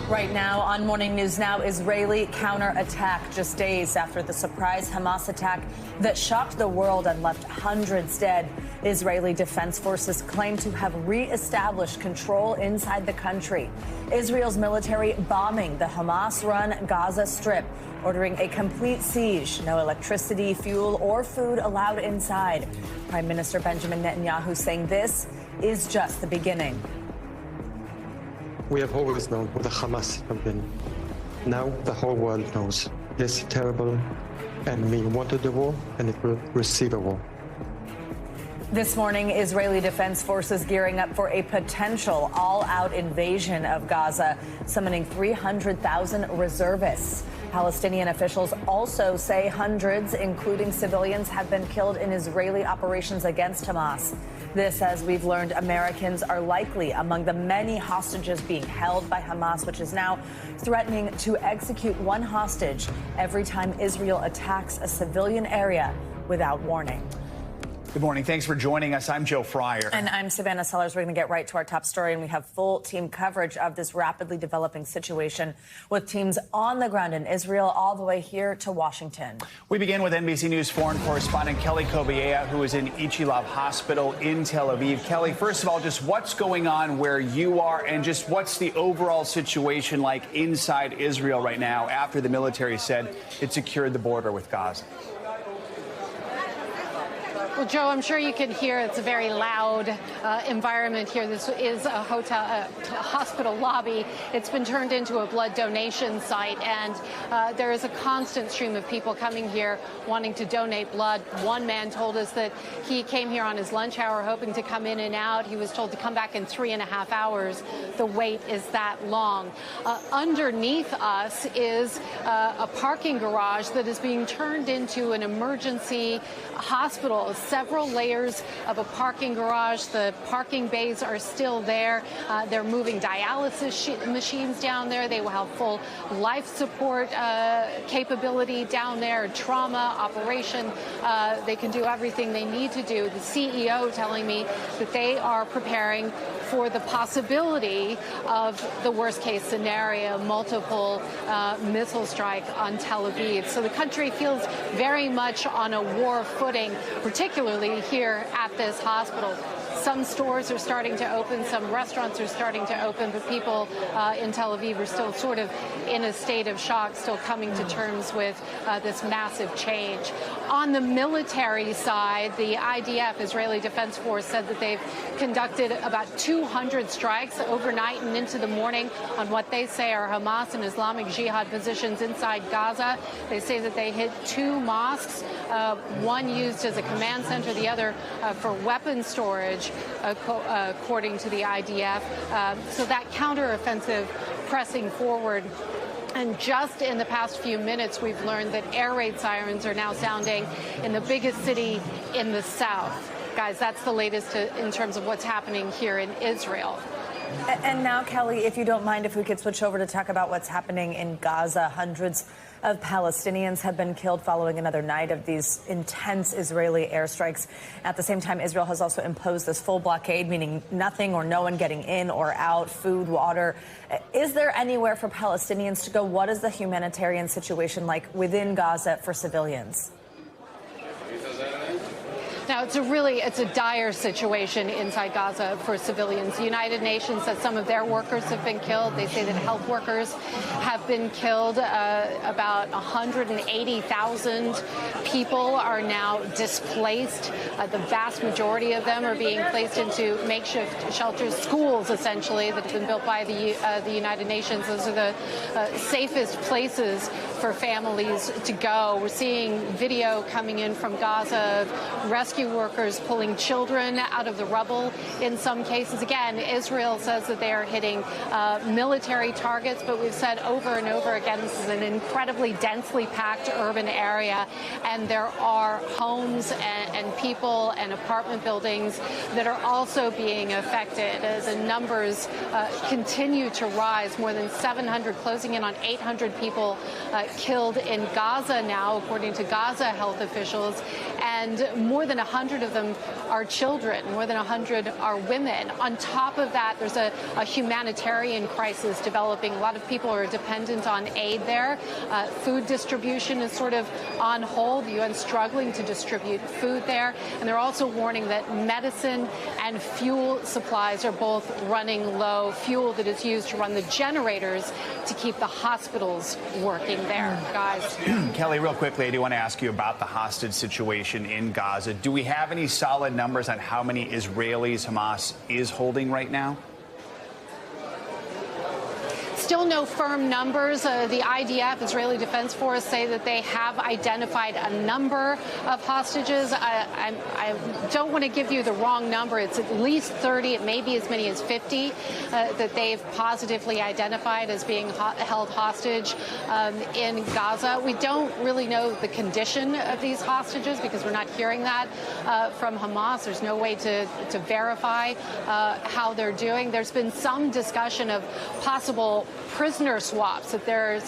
Right now on Morning News Now, Israeli counterattack just days after the surprise Hamas attack that shocked the world and left hundreds dead. Israeli defense forces claim to have reestablished control inside the country. Israel's military bombing the Hamas-run Gaza Strip, ordering a complete siege. No electricity, fuel, or food allowed inside. Prime Minister Benjamin Netanyahu saying this is just the beginning. We have always known what the Hamas have been. Now the whole world knows. This terrible enemy wanted the war, and it will receive a war. This morning, Israeli defense forces gearing up for a potential all-out invasion of Gaza, summoning 300,000 reservists. Palestinian officials also say hundreds, including civilians, have been killed in Israeli operations against Hamas. This, as we've learned, Americans are likely among the many hostages being held by Hamas, which is now threatening to execute one hostage every time Israel attacks a civilian area without warning. Good morning. Thanks for joining us. I'm Joe Fryer. And I'm Savannah Sellers. We're going to get right to our top story, and we have full team coverage of this rapidly developing situation with teams on the ground in Israel all the way here to Washington. We begin with NBC News foreign correspondent Kelly Kobiea, who is in Ichilov Hospital in Tel Aviv. Kelly, first of all, just what's going on where you are, and just what's the overall situation like inside Israel right now after the military said it secured the border with Gaza? Well, Joe, I'm sure you can hear it's a very loud environment here. This is a hospital lobby. It's been turned into a blood donation site, and there is a constant stream of people coming here wanting to donate blood. One man told us that he came here on his lunch hour hoping to come in and out. He was told to come back in 3.5 hours. The wait is that long. Underneath us is a parking garage that is being turned into an emergency hospital. Several layers of a parking garage. The parking bays are still there. They're moving dialysis machines down there. They will have full life support capability down there, trauma, operation. They can do everything they need to do. The CEO telling me that they are preparing for the possibility of the worst case scenario, multiple missile strike on Tel Aviv. So the country feels very much on a war footing, particularly here at this hospital. Some stores are starting to open, some restaurants are starting to open, but people in Tel Aviv are still sort of in a state of shock, still coming to terms with this massive change. On the military side, the IDF, Israeli Defense Force, said that they've conducted about 200 strikes overnight and into the morning on what they say are Hamas and Islamic Jihad positions inside Gaza. They say that they hit 2 mosques, one used as a command center, the other for weapons storage, according to the IDF. So that counteroffensive pressing forward. And just in the past few minutes, we've learned that air raid sirens are now sounding in the biggest city in the south. Guys, that's the latest in terms of what's happening here in Israel. And now, Kelly, if you don't mind, if we could switch over to talk about what's happening in Gaza. Hundreds of Palestinians have been killed following another night of these intense Israeli airstrikes. At the same time, Israel has also imposed this full blockade, meaning nothing or no one getting in or out, food, water. Is there anywhere for Palestinians to go? What is the humanitarian situation like within Gaza for civilians? Now, it's a dire situation inside Gaza for civilians. The United Nations says some of their workers have been killed. They say that health workers have been killed. About 180,000 people are now displaced. The vast majority of them are being placed into makeshift shelters, schools, essentially, that have been built by the United Nations. Those are the safest places for families to go. We're seeing video coming in from Gaza of rescue workers pulling children out of the rubble in some cases. Again, Israel says that they are hitting military targets, but we've said over and over again, this is an incredibly densely packed urban area, and there are homes and people and apartment buildings that are also being affected. The numbers continue to rise. More than 700, closing in on 800 people killed in Gaza now, according to Gaza health officials, and more than 100 100 of them are children. More than 100 are women. On top of that, there's a humanitarian crisis developing. A lot of people are dependent on aid there. Food distribution is sort of on hold. The UN struggling to distribute food there. And they're also warning that medicine and fuel supplies are both running low. Fuel that is used to run the generators to keep the hospitals working there, guys. Kelly, real quickly, I do want to ask you about the hostage situation in Gaza. Do we have any solid numbers on how many Israelis Hamas is holding right now? Still no firm numbers. The IDF, Israeli Defense Force, say that they have identified a number of hostages. I don't want to give you the wrong number. It's at least 30. It may be as many as 50 that they've positively identified as being held hostage in Gaza. We don't really know the condition of these hostages because we're not hearing that from Hamas. There's no way to verify how they're doing. There's been some discussion of possible prisoner swaps, that there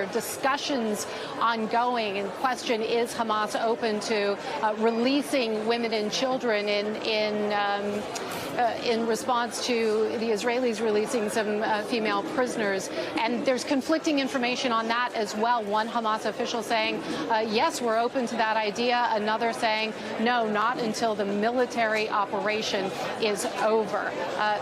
are discussions ongoing. And the question, is Hamas open to releasing women and children in response to the Israelis releasing some female prisoners? And there's conflicting information on that as well. One Hamas official saying, yes, we're open to that idea. Another saying, no, not until the military operation is over.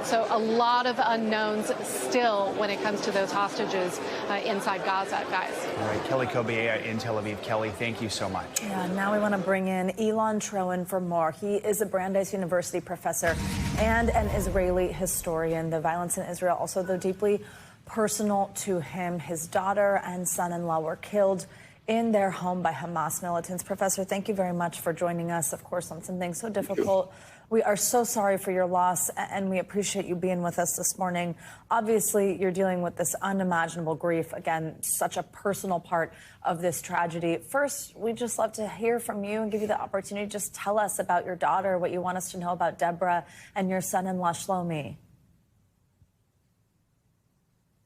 So a lot of unknowns still when it comes to those hostages inside Gaza, guys. All right, Kelly Kobiea in Tel Aviv. Kelly, thank you so much. Yeah, now we want to bring in Elon Troen for more. He is a Brandeis University professor and an Israeli historian. The violence in Israel also, though, deeply personal to him. His daughter and son-in-law were killed in their home by Hamas militants. Professor, thank you very much for joining us, of course, on something so difficult. We are so sorry for your loss, and we appreciate you being with us this morning. Obviously, you're dealing with this unimaginable grief. Again, such a personal part of this tragedy. First, we'd just love to hear from you and give you the opportunity to just tell us about your daughter, what you want us to know about Deborah and your son-in-law, Shlomi.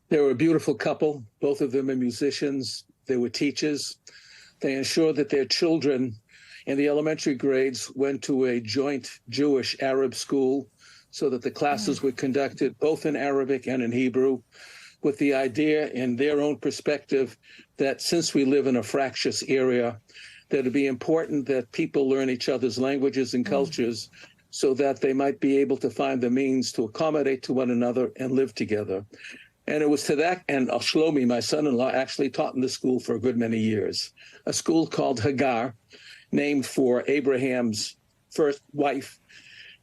They were a beautiful couple. Both of them are musicians. They were teachers. They ensured that their children in the elementary grades went to a joint Jewish-Arab school so that the classes were conducted both in Arabic and in Hebrew, with the idea in their own perspective that since we live in a fractious area, that it'd be important that people learn each other's languages and cultures so that they might be able to find the means to accommodate to one another and live together. And it was to that, and Shlomi, my son-in-law, actually taught in the school for a good many years, a school called Hagar, named for Abraham's first wife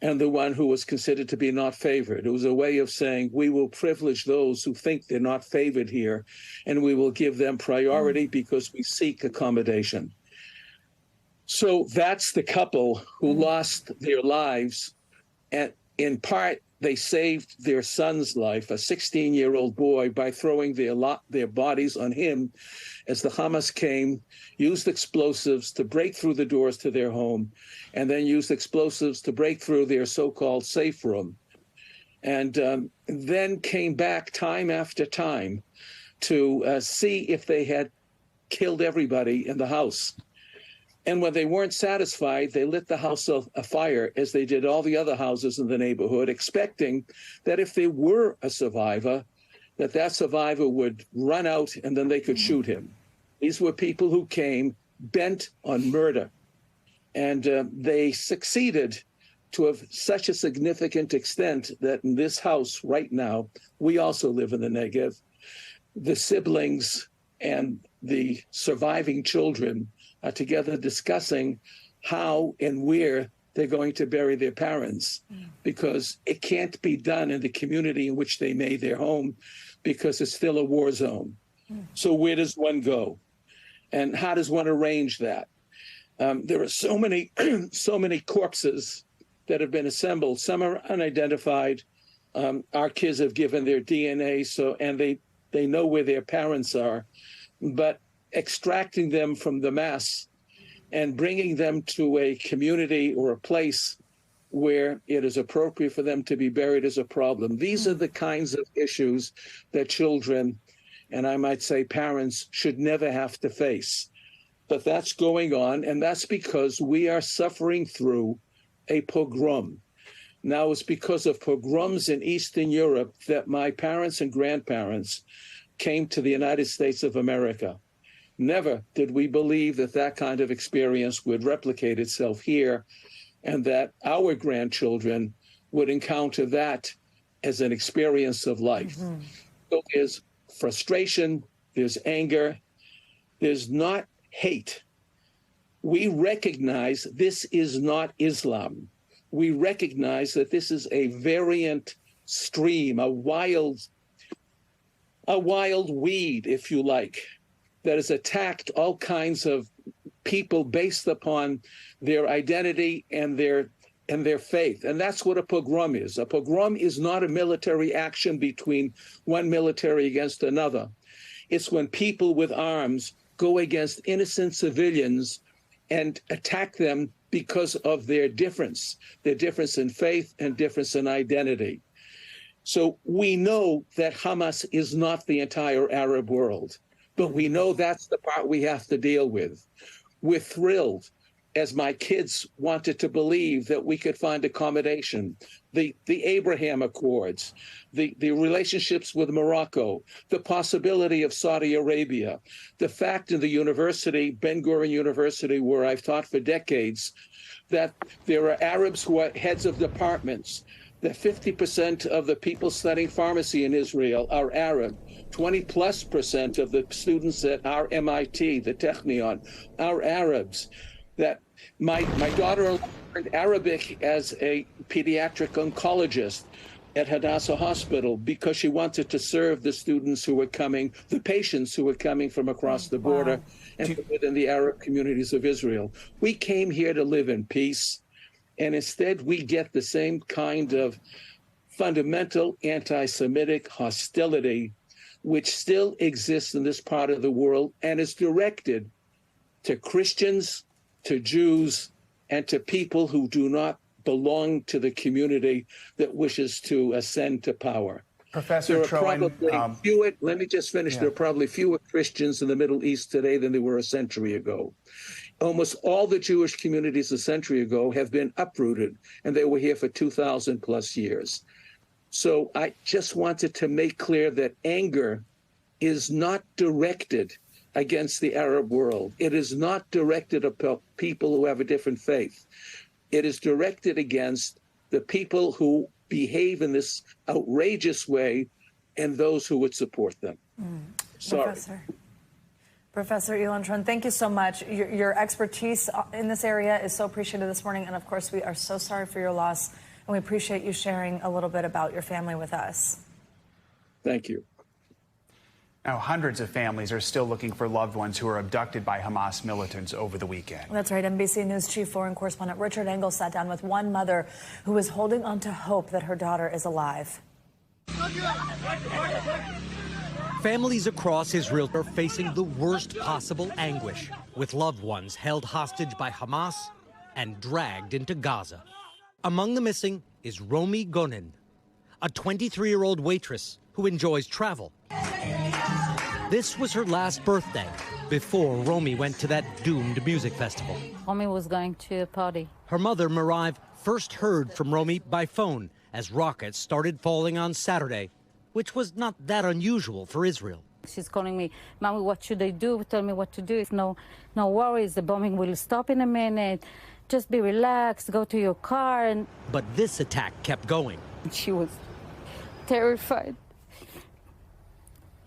and the one who was considered to be not favored. It was a way of saying, we will privilege those who think they're not favored here, and we will give them priority because we seek accommodation. So that's the couple who lost their lives, and in part, they saved their son's life, a 16-year-old boy, by throwing their bodies on him as the Hamas came, used explosives to break through the doors to their home, and then used explosives to break through their so-called safe room. And then came back time after time to see if they had killed everybody in the house. And when they weren't satisfied, they lit the house afire, as they did all the other houses in the neighborhood, expecting that if there were a survivor, that survivor would run out and then they could shoot him. These were people who came bent on murder. And they succeeded to have such a significant extent that in this house right now, we also live in the Negev. The siblings and the surviving children are together discussing how and where they're going to bury their parents, because it can't be done in the community in which they made their home because it's still a war zone. So where does one go? And how does one arrange that? There are so many corpses that have been assembled. Some are unidentified. Our kids have given their DNA, and they know where their parents are. But extracting them from the mass and bringing them to a community or a place where it is appropriate for them to be buried is a problem. These are the kinds of issues that children, and I might say parents, should never have to face. But that's going on, and that's because we are suffering through a pogrom. Now, it's because of pogroms in Eastern Europe that my parents and grandparents came to the United States of America. Never did we believe that that kind of experience would replicate itself here, and that our grandchildren would encounter that as an experience of life. Mm-hmm. So there's frustration, there's anger, there's not hate. We recognize this is not Islam. We recognize that this is a variant stream, a wild weed, if you like, that has attacked all kinds of people based upon their identity and their faith. And that's what a pogrom is. A pogrom is not a military action between one military against another. It's when people with arms go against innocent civilians and attack them because of their difference in faith and difference in identity. So we know that Hamas is not the entire Arab world, but we know that's the part we have to deal with. We're thrilled, as my kids wanted to believe, that we could find accommodation. The Abraham Accords, the relationships with Morocco, the possibility of Saudi Arabia, the fact in the university, Ben Gurion University, where I've taught for decades, that there are Arabs who are heads of departments, that 50% of the people studying pharmacy in Israel are Arab, 20+% of the students at our MIT, the Technion, are Arabs, that my daughter learned Arabic as a pediatric oncologist at Hadassah Hospital because she wanted to serve the students who were coming, the patients who were coming from across the border and within the Arab communities of Israel. We came here to live in peace, and instead we get the same kind of fundamental anti-Semitic hostility which still exists in this part of the world and is directed to Christians, to Jews, and to people who do not belong to the community that wishes to ascend to power. Professor Troen, let me just finish. Yeah. There are probably fewer Christians in the Middle East today than there were a century ago. Almost all the Jewish communities a century ago have been uprooted, and they were here for 2,000 plus years. So I just wanted to make clear that anger is not directed against the Arab world. It is not directed at people who have a different faith. It is directed against the people who behave in this outrageous way and those who would support them. Sorry. Professor Ilan Troen, thank you so much. Your expertise in this area is so appreciated this morning. And of course, we are so sorry for your loss. And we appreciate you sharing a little bit about your family with us. Thank you. Now, hundreds of families are still looking for loved ones who were abducted by Hamas militants over the weekend. That's right. NBC News Chief Foreign Correspondent Richard Engel sat down with one mother who is holding on to hope that her daughter is alive. Families across Israel are facing the worst possible anguish, with loved ones held hostage by Hamas and dragged into Gaza. Among the missing is Romi Gonen, a 23-year-old waitress who enjoys travel. This was her last birthday before Romi went to that doomed music festival. Romi was going to a party. Her mother, Mariv, first heard from Romi by phone as rockets started falling on Saturday, which was not that unusual for Israel. She's calling me, Mommy, what should I do? Tell me what to do. No worries, the bombing will stop in a minute. Just be relaxed, go to your car. But this attack kept going. She was terrified.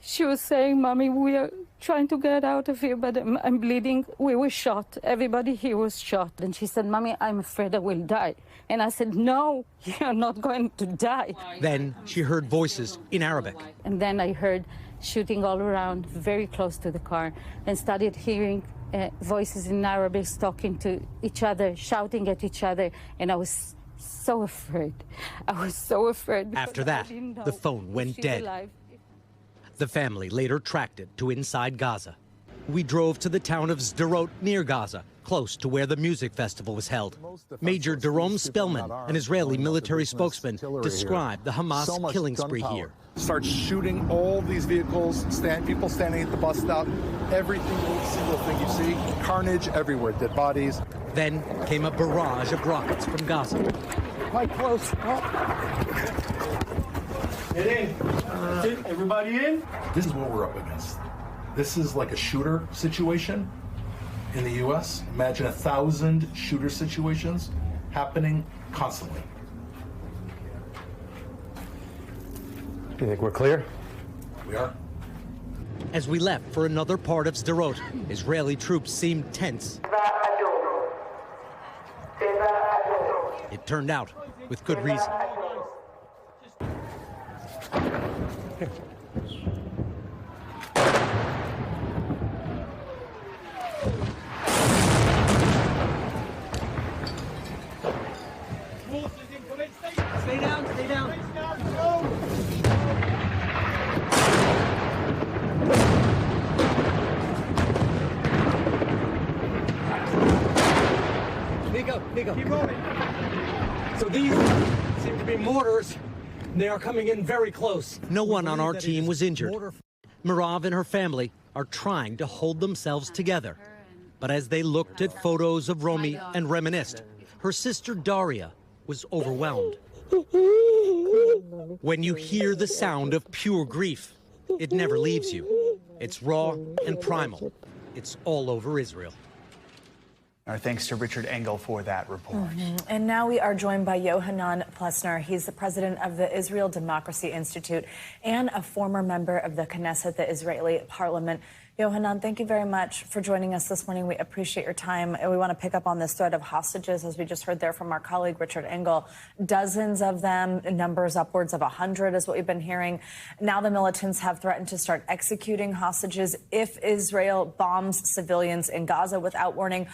She was saying, Mommy, we are trying to get out of here, but I'm bleeding. We were shot. Everybody here was shot. And she said, Mommy, I'm afraid I will die. And I said, no, you're not going to die. Then she heard voices in Arabic. And then I heard shooting all around, very close to the car, and started hearing voices in Arabic talking to each other, shouting at each other. And I was so afraid. I was so afraid. After that, the phone went dead. Alive. The family later tracked it to inside Gaza. We drove to the town of Sderot near Gaza, close to where the music festival was held. Major Doron Spellman, an Israeli military spokesman, described the Hamas killing spree here. Start shooting all these vehicles, people standing at the bus stop, every single thing you see, carnage everywhere, dead bodies. Then came a barrage of rockets from Gaza. Quite close. Get in. Everybody in? This is what we're up against. This is like a shooter situation in the U.S. Imagine 1,000 shooter situations happening constantly. You think we're clear? We are. As we left for another part of Sderot, Israeli troops seemed tense. It turned out with good reason. Stay down, stay down. Nico. Keep rolling. So these seem to be mortars. They are coming in very close. No one on our team was injured. Mirav and her family are trying to hold themselves together. But as they looked at photos of Romy and reminisced, her sister Daria was overwhelmed. When you hear the sound of pure grief, it never leaves you. It's raw and primal. It's all over Israel. Our thanks to Richard Engel for that report. And now we are joined by Yohanan Plesner. He's the president of the Israel Democracy Institute and a former member of the Knesset, the Israeli parliament. Yohanan, thank you very much for joining us this morning. We appreciate your time. And we want to pick up on this thread of hostages, as we just heard there from our colleague, Richard Engel. Dozens of them, numbers upwards of 100 is what we've been hearing. Now the militants have threatened to start executing hostages if Israel bombs civilians in Gaza without warning.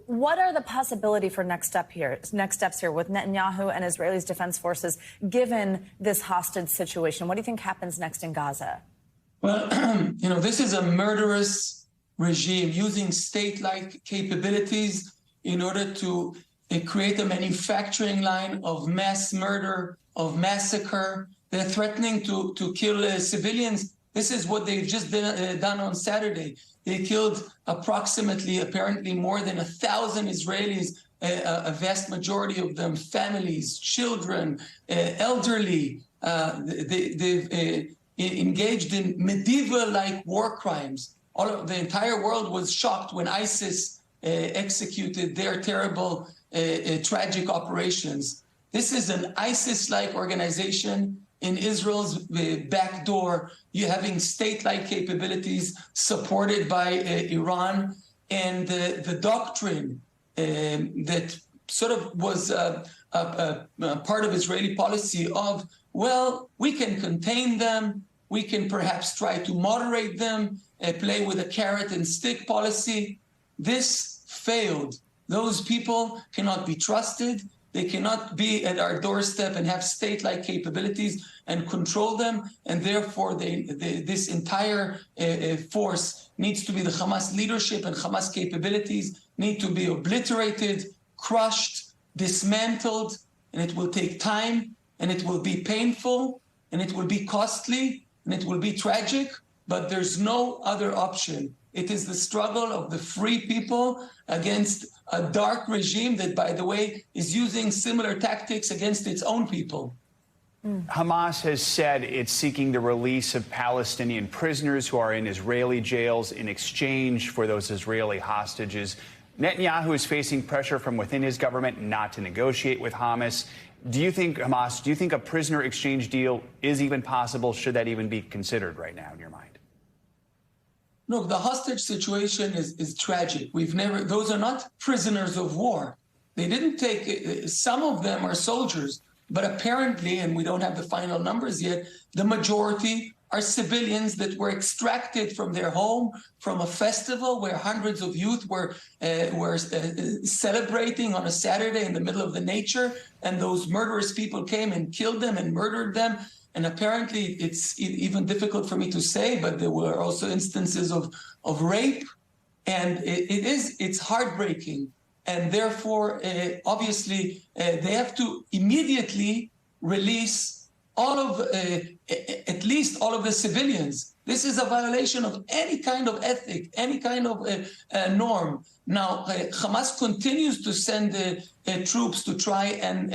What are the possibility for next steps here with Netanyahu and Israel's defense forces, given this hostage situation? What do you think happens next in Gaza? Well, this is a murderous regime using state-like capabilities in order to create a manufacturing line of mass murder, of massacre. They're threatening to kill civilians. This is what they've just done on Saturday. They killed apparently more than 1,000 Israelis, a vast majority of them families, children, elderly. They've engaged in medieval-like war crimes. The entire world was shocked when ISIS executed their terrible, tragic operations. This is an ISIS-like organization in Israel's back door. You're having state-like capabilities supported by Iran, and the doctrine that sort of was a part of Israeli policy of, well, we can contain them, we can perhaps try to moderate them, play with a carrot and stick policy. This failed. Those people cannot be trusted. They cannot be at our doorstep and have state-like capabilities and control them. And therefore, this entire force needs to be the Hamas leadership, and Hamas capabilities need to be obliterated, crushed, dismantled, and it will take time, and it will be painful, and it will be costly, and it will be tragic, but there's no other option. It is the struggle of the free people against a dark regime that, by the way, is using similar tactics against its own people. Hamas has said it's seeking the release of Palestinian prisoners who are in Israeli jails in exchange for those Israeli hostages. Netanyahu is facing pressure from within his government not to negotiate with Hamas. Do you think a prisoner exchange deal is even possible? Should that even be considered right now in your mind? Look, the hostage situation is tragic. Those are not prisoners of war. They didn't take, some of them are soldiers, but apparently, and we don't have the final numbers yet, the majority are civilians that were extracted from their home, from a festival where hundreds of youth were celebrating on a Saturday in the middle of the nature, and those murderous people came and killed them and murdered them. And apparently, it's even difficult for me to say, but there were also instances of rape And it's heartbreaking. And therefore, obviously, they have to immediately release at least all of the civilians. This is a violation of any kind of ethic, any kind of norm. Now, Hamas continues to send troops to try and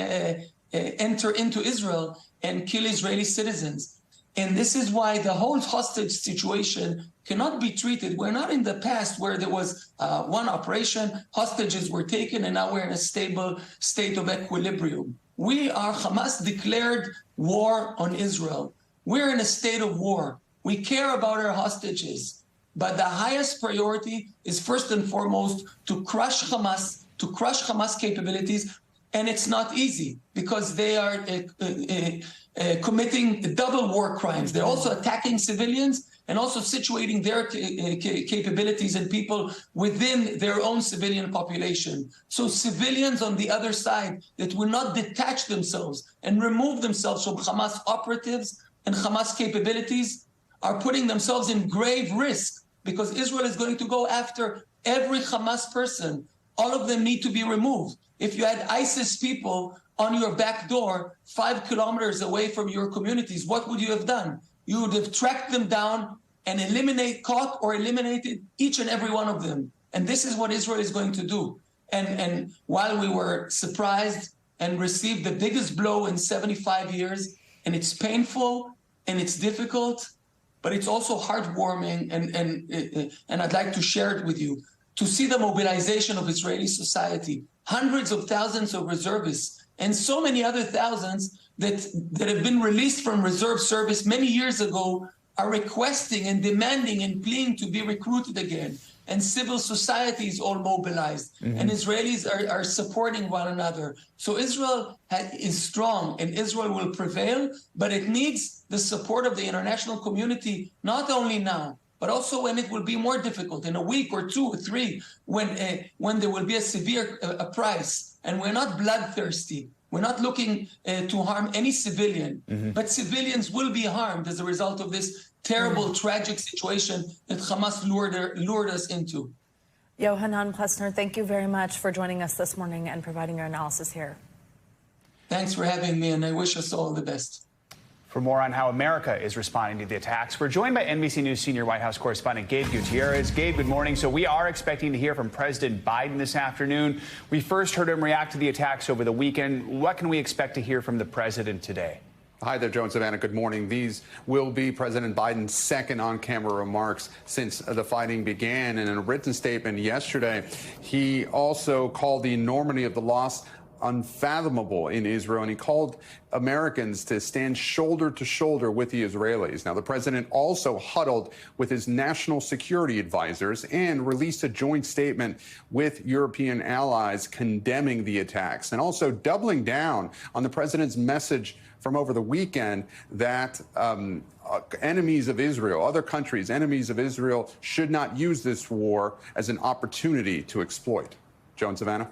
enter into Israel and kill Israeli citizens. And this is why the whole hostage situation cannot be treated. We're not in the past where there was one operation, hostages were taken, and now we're in a stable state of equilibrium. Hamas declared war on Israel. We're in a state of war. We care about our hostages, but the highest priority is first and foremost to crush Hamas capabilities. And it's not easy because they are committing double war crimes. They're also attacking civilians and also situating their capabilities and people within their own civilian population. So civilians on the other side that will not detach themselves and remove themselves from Hamas operatives and Hamas capabilities are putting themselves in grave risk because Israel is going to go after every Hamas person. All of them need to be removed. If you had ISIS people on your back door 5 kilometers away from your communities, what would you have done? You would have tracked them down and caught or eliminated each and every one of them. And this is what Israel is going to do. And while we were surprised and received the biggest blow in 75 years, and it's painful and it's difficult, but it's also heartwarming, and I'd like to share it with you, to see the mobilization of Israeli society, hundreds of thousands of reservists, and so many other thousands that have been released from reserve service many years ago are requesting and demanding and pleading to be recruited again. And civil society is all mobilized, and Israelis are supporting one another. So Israel is strong, and Israel will prevail, but it needs the support of the international community, not only now, but also when it will be more difficult, in a week or 2 or 3, when there will be a severe price. And we're not bloodthirsty. We're not looking to harm any civilian, but civilians will be harmed as a result of this terrible, tragic situation that Hamas lured us into. Yohanan Plessner, thank you very much for joining us this morning and providing your analysis here. Thanks for having me, and I wish us all the best. For more on how America is responding to the attacks, we're joined by NBC News senior White House correspondent Gabe Gutierrez. Gabe, good morning. So we are expecting to hear from President Biden this afternoon. We first heard him react to the attacks over the weekend. What can we expect to hear from the president today? Hi there, Joe and Savannah. Good morning. These will be President Biden's second on-camera remarks since the fighting began. And in a written statement yesterday, he also called the enormity of the loss unfathomable in Israel, and he called Americans to stand shoulder to shoulder with the Israelis. Now, the president also huddled with his national security advisors and released a joint statement with European allies condemning the attacks and also doubling down on the president's message from over the weekend that enemies of Israel, other countries, enemies of Israel, should not use this war as an opportunity to exploit. Joe and Savannah?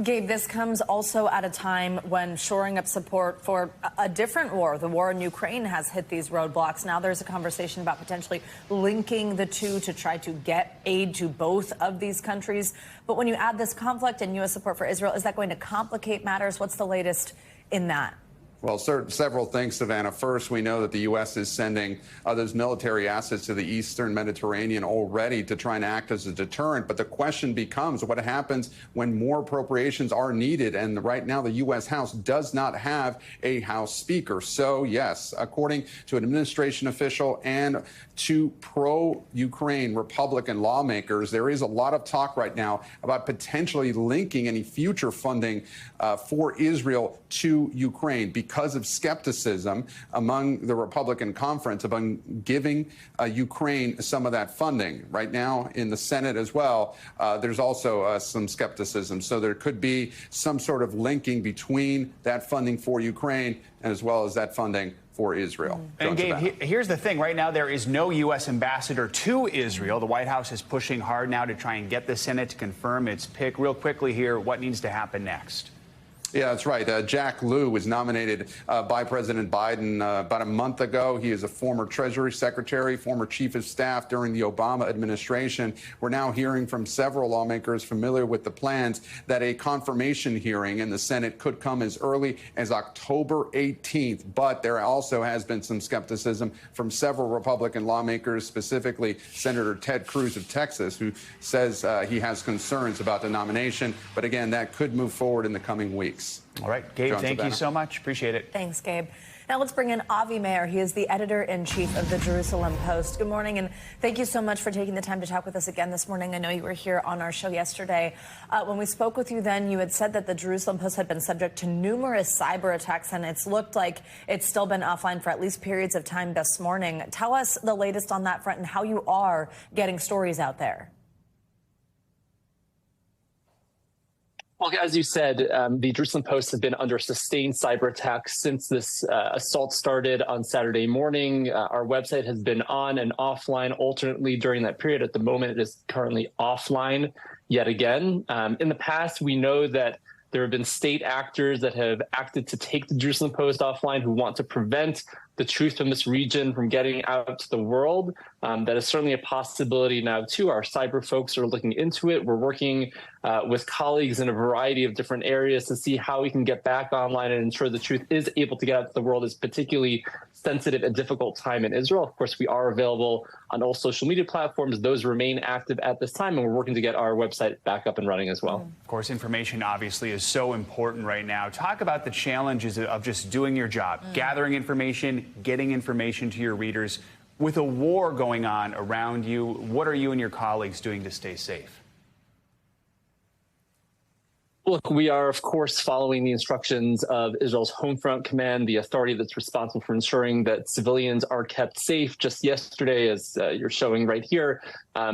Gabe, this comes also at a time when shoring up support for a different war, the war in Ukraine, has hit these roadblocks. Now there's a conversation about potentially linking the two to try to get aid to both of these countries. But when you add this conflict and U.S. support for Israel, is that going to complicate matters? What's the latest in that? Well, several things, Savannah. First, we know that the U.S. is sending those military assets to the eastern Mediterranean already to try and act as a deterrent. But the question becomes what happens when more appropriations are needed. And right now, the U.S. House does not have a House Speaker. So, yes, according to an administration official and to pro-Ukraine Republican lawmakers, there is a lot of talk right now about potentially linking any future funding for Israel to Ukraine because of skepticism among the Republican conference about giving Ukraine some of that funding. Right now in the Senate as well, there's also some skepticism. So there could be some sort of linking between that funding for Ukraine as well as that funding for Israel. And Gabe, here's the thing. Right now, there is no U.S. ambassador to Israel. The White House is pushing hard now to try and get the Senate to confirm its pick. Real quickly here, what needs to happen next? Yeah, that's right. Jack Lew was nominated by President Biden about a month ago. He is a former Treasury Secretary, former Chief of Staff during the Obama administration. We're now hearing from several lawmakers familiar with the plans that a confirmation hearing in the Senate could come as early as October 18th. But there also has been some skepticism from several Republican lawmakers, specifically Senator Ted Cruz of Texas, who says he has concerns about the nomination. But again, that could move forward in the coming weeks. All right, Gabe, thank you so much. Appreciate it. Thanks, Gabe. Now let's bring in Avi Meir. He is the editor-in-chief of the Jerusalem Post. Good morning, and thank you so much for taking the time to talk with us again this morning. I know you were here on our show yesterday. When we spoke with you then, you had said that the Jerusalem Post had been subject to numerous cyber attacks, and it's looked like it's still been offline for at least periods of time this morning. Tell us the latest on that front and how you are getting stories out there. Well, as you said, the Jerusalem Post has been under sustained cyber attacks since this assault started on Saturday morning. Our website has been on and offline alternately during that period. At the moment, it is currently offline yet again. In the past, we know that there have been state actors that have acted to take the Jerusalem Post offline who want to prevent the truth from this region from getting out to the world. That is certainly a possibility now, too. Our cyber folks are looking into it. We're working with colleagues in a variety of different areas to see how we can get back online and ensure the truth is able to get out to the world. Is particularly sensitive and difficult time in Israel. Of course, we are available on all social media platforms. Those remain active at this time, and we're working to get our website back up and running as well. Of course, information obviously is so important right now. Talk about the challenges of just doing your job, gathering information, getting information to your readers. With a war going on around you, what are you and your colleagues doing to stay safe? Look, we are, of course, following the instructions of Israel's Home Front Command, the authority that's responsible for ensuring that civilians are kept safe. Just yesterday, as you're showing right here,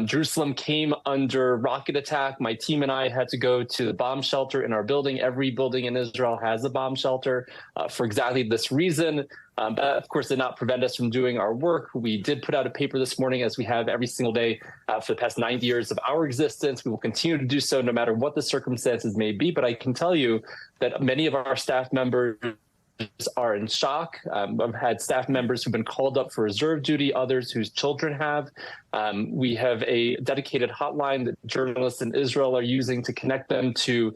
Jerusalem came under rocket attack. My team and I had to go to the bomb shelter in our building. Every building in Israel has a bomb shelter for exactly this reason. But of course, did not prevent us from doing our work. We did put out a paper this morning, as we have every single day for the past 90 years of our existence. We will continue to do so no matter what the circumstances may be. But I can tell you that many of our staff members are in shock. I've had staff members who've been called up for reserve duty, others whose children have. We have a dedicated hotline that journalists in Israel are using to connect them to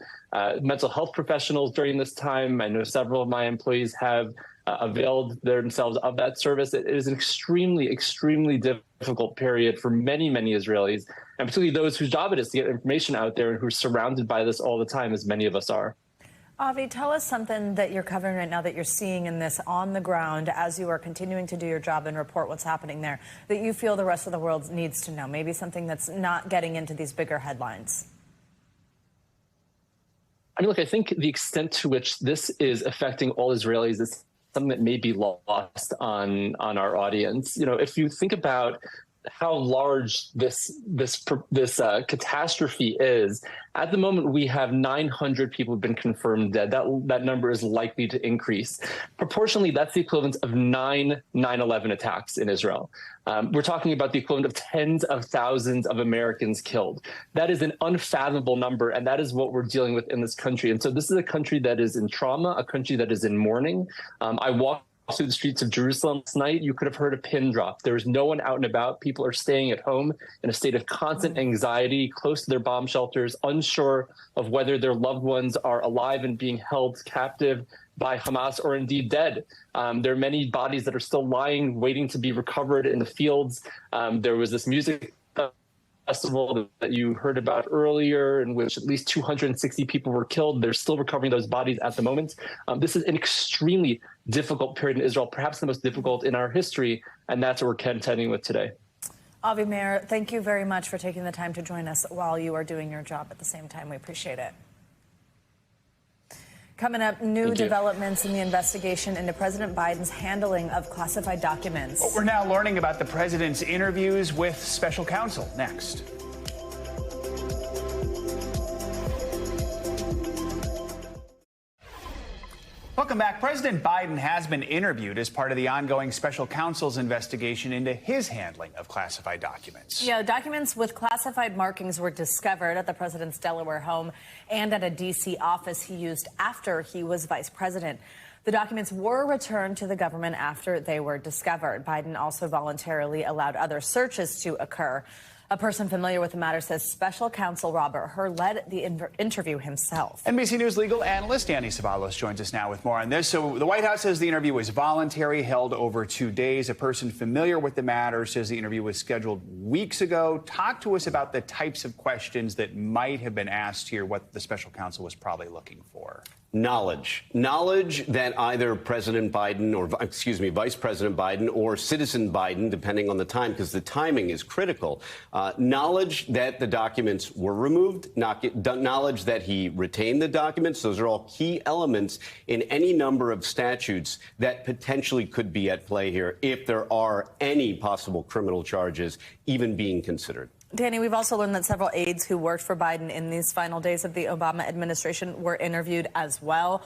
mental health professionals during this time. I know several of my employees have availed themselves of that service. It is an extremely, extremely difficult period for many, many Israelis, and particularly those whose job it is to get information out there and who are surrounded by this all the time, as many of us are. Avi, tell us something that you're covering right now that you're seeing in this on the ground as you are continuing to do your job and report what's happening there, that you feel the rest of the world needs to know, maybe something that's not getting into these bigger headlines. I mean, look, I think the extent to which this is affecting all Israelis is something that may be lost on our audience. You know, if you think about how large this catastrophe is, at the moment we have 900 people who've been confirmed dead. That number is likely to increase. Proportionally, that's the equivalent of 9 9/11 attacks in Israel. We're talking about the equivalent of tens of thousands of Americans killed. That is an unfathomable number, and that is what we're dealing with in this country. And so this is a country that is in trauma, a country that is in mourning. I walked through the streets of Jerusalem last night. You could have heard a pin drop. There is no one out and about. People are staying at home in a state of constant anxiety, close to their bomb shelters, unsure of whether their loved ones are alive and being held captive by Hamas or indeed dead. There are many bodies that are still lying, waiting to be recovered in the fields. There was this music festival that you heard about earlier, in which at least 260 people were killed. They're still recovering those bodies at the moment. This is an extremely difficult period in Israel, perhaps the most difficult in our history, and that's what we're contending with today. Avi Meir, thank you very much for taking the time to join us while you are doing your job at the same time. We appreciate it. Coming up, new developments in the investigation into President Biden's handling of classified documents. We're now learning about the president's interviews with special counsel next. Welcome back. President Biden has been interviewed as part of the ongoing special counsel's investigation into his handling of classified documents. Yeah, documents with classified markings were discovered at the president's Delaware home and at a D.C. office he used after he was vice president. The documents were returned to the government after they were discovered. Biden also voluntarily allowed other searches to occur. A person familiar with the matter says special counsel Robert Hur led the interview himself. NBC News legal analyst Danny Ceballos joins us now with more on this. So the White House says the interview was voluntary, held over 2 days. A person familiar with the matter says the interview was scheduled weeks ago. Talk to us about the types of questions that might have been asked here, what the special counsel was probably looking for. Knowledge that either President Biden or, Vice President Biden or Citizen Biden, depending on the time, because the timing is critical, knowledge that the documents were removed, knowledge that he retained the documents. Those are all key elements in any number of statutes that potentially could be at play here if there are any possible criminal charges even being considered. Danny, we've also learned that several aides who worked for Biden in these final days of the Obama administration were interviewed as well.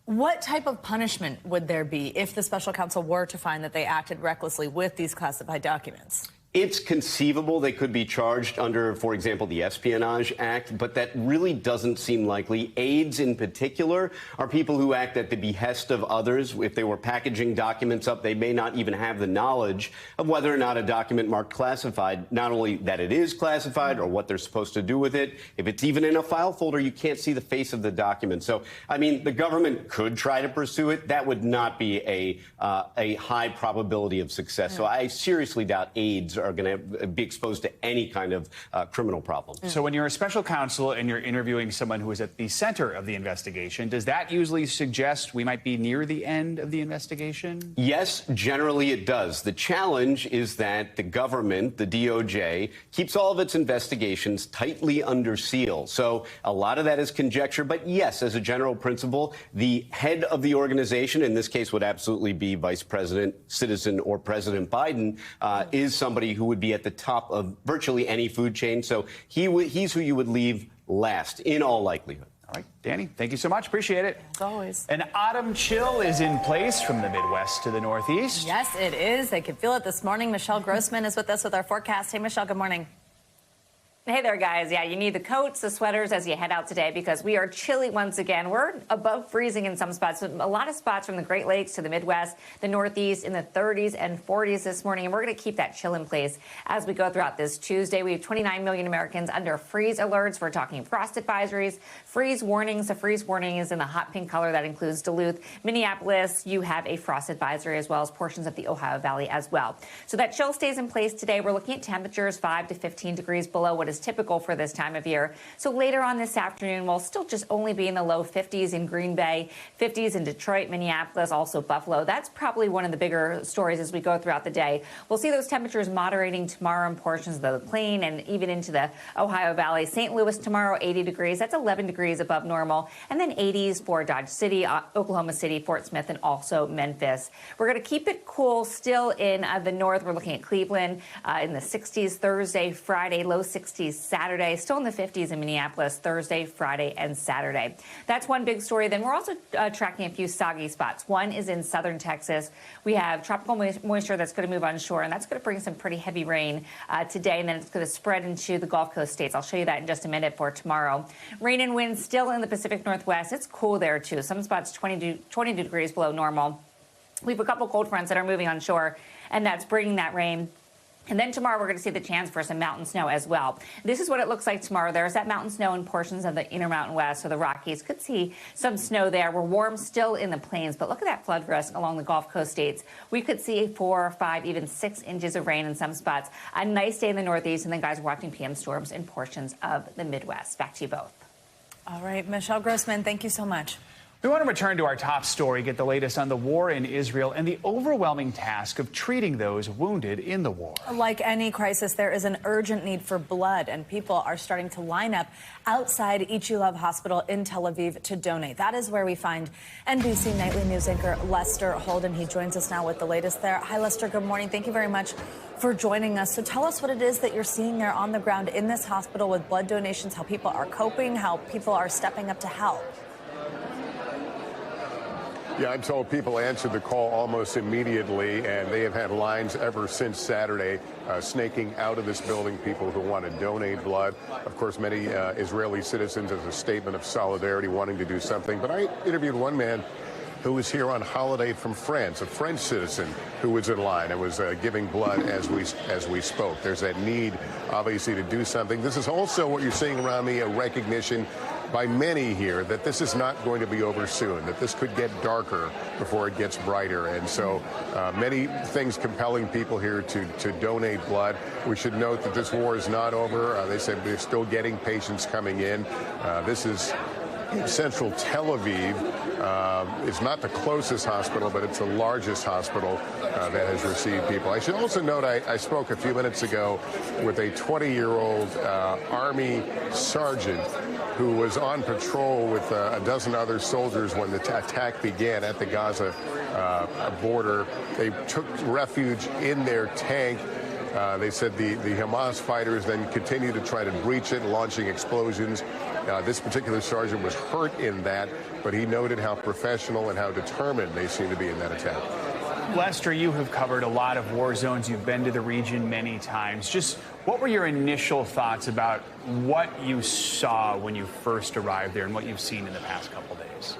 What type of punishment would there be if the special counsel were to find that they acted recklessly with these classified documents? It's conceivable they could be charged under, for example, the Espionage Act, but that really doesn't seem likely. Aides in particular are people who act at the behest of others. If they were packaging documents up, they may not even have the knowledge of whether or not a document marked classified, not only that it is classified or what they're supposed to do with it. If it's even in a file folder, you can't see the face of the document. So, I mean, the government could try to pursue it. That would not be a high probability of success. So I seriously doubt aides are going to be exposed to any kind of criminal problem. So when you're a special counsel and you're interviewing someone who is at the center of the investigation, does that usually suggest we might be near the end of the investigation? Yes, generally it does. The challenge is that the government, the DOJ, keeps all of its investigations tightly under seal. So a lot of that is conjecture. But yes, as a general principle, the head of the organization, in this case would absolutely be Vice President, Citizen, or President Biden, is somebody who would be at the top of virtually any food chain. So he's who you would leave last, in all likelihood. All right, Danny, thank you so much. Appreciate it. As always. An autumn chill is in place from the Midwest to the Northeast. Yes, it is. They could feel it this morning. Michelle Grossman is with us with our forecast. Hey, Michelle, good morning. Hey there, guys. Yeah, you need the coats, the sweaters as you head out today because we are chilly once again. We're above freezing in some spots. A lot of spots from the Great Lakes to the Midwest, the Northeast in the 30s and 40s this morning. And we're going to keep that chill in place as we go throughout this Tuesday. We have 29 million Americans under freeze alerts. We're talking frost advisories, freeze warnings. The freeze warning is in the hot pink color. That includes Duluth, Minneapolis. You have a frost advisory as well as portions of the Ohio Valley as well. So that chill stays in place today. We're looking at temperatures 5 to 15 degrees below what is typical for this time of year. So later on this afternoon, we'll still just only be in the low 50s in Green Bay, 50s in Detroit, Minneapolis, also Buffalo. That's probably one of the bigger stories as we go throughout the day. We'll see those temperatures moderating tomorrow in portions of the plain and even into the Ohio Valley. St. Louis tomorrow, 80 degrees. That's 11 degrees above normal. And then 80s for Dodge City, Oklahoma City, Fort Smith, and also Memphis. We're going to keep it cool still in the north. We're looking at Cleveland in the 60s Thursday, Friday, low 60s Saturday, still in the 50s in Minneapolis Thursday, Friday, and Saturday. That's one big story. Then we're also tracking a few soggy spots. One is in southern Texas. We have tropical moisture that's going to move onshore, and that's going to bring some pretty heavy rain today, and then it's going to spread into the Gulf Coast states. I'll show you that in just a minute for tomorrow. Rain and wind still in the Pacific Northwest. It's cool there, too. Some spots 20 degrees below normal. We have a couple cold fronts that are moving onshore, and that's bringing that rain. And then tomorrow, we're going to see the chance for some mountain snow as well. This is what it looks like tomorrow. There's that mountain snow in portions of the Intermountain West, so the Rockies. Could see some snow there. We're warm still in the plains, but look at that flood risk along the Gulf Coast states. We could see 4, 5, even 6 inches of rain in some spots. A nice day in the Northeast, and then, guys, we're watching PM storms in portions of the Midwest. Back to you both. All right, Michelle Grossman, thank you so much. We want to return to our top story, get the latest on the war in Israel and the overwhelming task of treating those wounded in the war. Like any crisis, there is an urgent need for blood, and people are starting to line up outside Ichilov Hospital in Tel Aviv to donate. That is where we find NBC Nightly News anchor Lester Holden. He joins us now with the latest there. Hi, Lester. Good morning. Thank you very much for joining us. So tell us what it is that you're seeing there on the ground in this hospital with blood donations, how people are coping, how people are stepping up to help. Yeah, I'm told people answered the call almost immediately, and they have had lines ever since Saturday snaking out of this building, people who want to donate blood. Of course, many Israeli citizens as a statement of solidarity wanting to do something. But I interviewed one man who was here on holiday from France, a French citizen who was in line and was giving blood as we spoke. There's that need, obviously, to do something. This is also what you're seeing around me, a recognition by many here that this is not going to be over soon, that this could get darker before it gets brighter. And so many things compelling people here to donate blood. We should note that this war is not over. They said they're still getting patients coming in. This is in central Tel Aviv. It's not the closest hospital, but it's the largest hospital that has received people. I should also note I spoke a few minutes ago with a 20-year-old Army sergeant who was on patrol with a dozen other soldiers when the attack began at the Gaza border. They took refuge in their tank. They said the Hamas fighters then continued to try to breach it, launching explosions. This particular sergeant was hurt in that, but he noted how professional and how determined they seem to be in that attack. Lester, you have covered a lot of war zones. You've been to the region many times. Just what were your initial thoughts about what you saw when you first arrived there and what you've seen in the past couple days?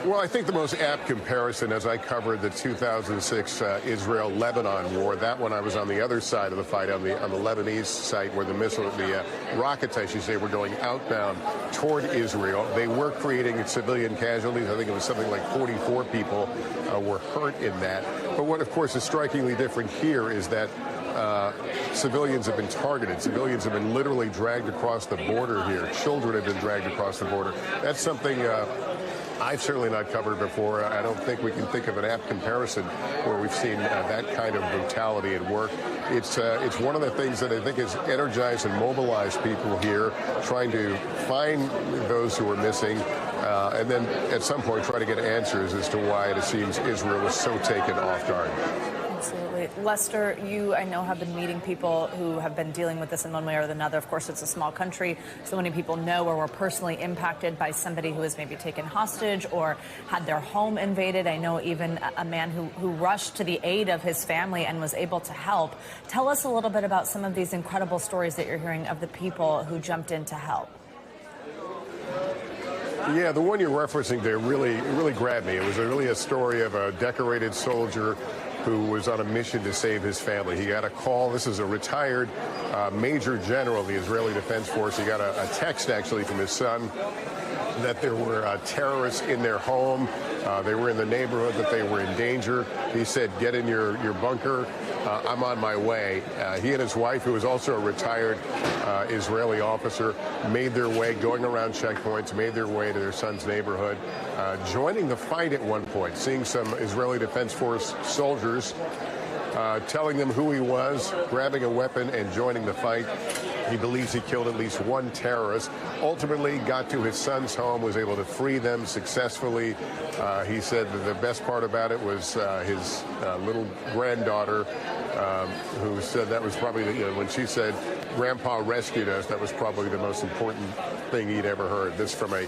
Well, I think the most apt comparison, as I covered the 2006 Israel-Lebanon war, that one I was on the other side of the fight, on the Lebanese site, where the rockets, I should say, were going outbound toward Israel. They were creating civilian casualties. I think it was something like 44 people were hurt in that. But what, of course, is strikingly different here is that civilians have been targeted. Civilians have been literally dragged across the border here. Children have been dragged across the border. That's something I've certainly not covered before. I don't think we can think of an apt comparison where we've seen that kind of brutality at work. It's one of the things that I think has energized and mobilized people here, trying to find those who are missing, and then at some point try to get answers as to why it seems Israel was so taken off guard. Absolutely. Lester, you, I know, have been meeting people who have been dealing with this in one way or another. Of course, it's a small country. So many people know or were personally impacted by somebody who was maybe taken hostage or had their home invaded. I know even a man who rushed to the aid of his family and was able to help. Tell us a little bit about some of these incredible stories that you're hearing of the people who jumped in to help. Yeah, the one you're referencing there really grabbed me. It was really a story of a decorated soldier who was on a mission to save his family. He got a call. This is a retired major general of the Israeli Defense Force. He got a text, actually, from his son that there were terrorists in their home. They were in the neighborhood, that they were in danger. He said, get in your bunker. I'm on my way. He and his wife, who was also a retired Israeli officer, made their way, going around checkpoints, made their way to their son's neighborhood, joining the fight at one point, seeing some Israeli Defense Force soldiers, telling them who he was, grabbing a weapon and joining the fight. He believes he killed at least one terrorist. Ultimately got to his son's home, was able to free them successfully. He said that the best part about it was his little granddaughter, who said that was probably, when she said, Grandpa rescued us, that was probably the most important thing he'd ever heard. This from a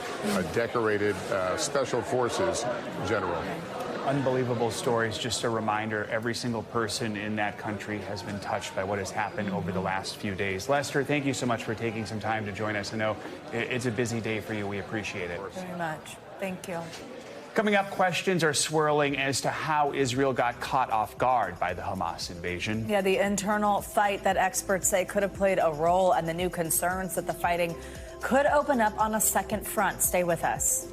decorated Special Forces general. Unbelievable stories. Just a reminder, every single person in that country has been touched by what has happened over the last few days. Lester, thank you so much for taking some time to join us. I know it's a busy day for you. We appreciate it. Very much. Thank you. Coming up, questions are swirling as to how Israel got caught off guard by the Hamas invasion. Yeah, the internal fight that experts say could have played a role, and the new concerns that the fighting could open up on a second front. Stay with us.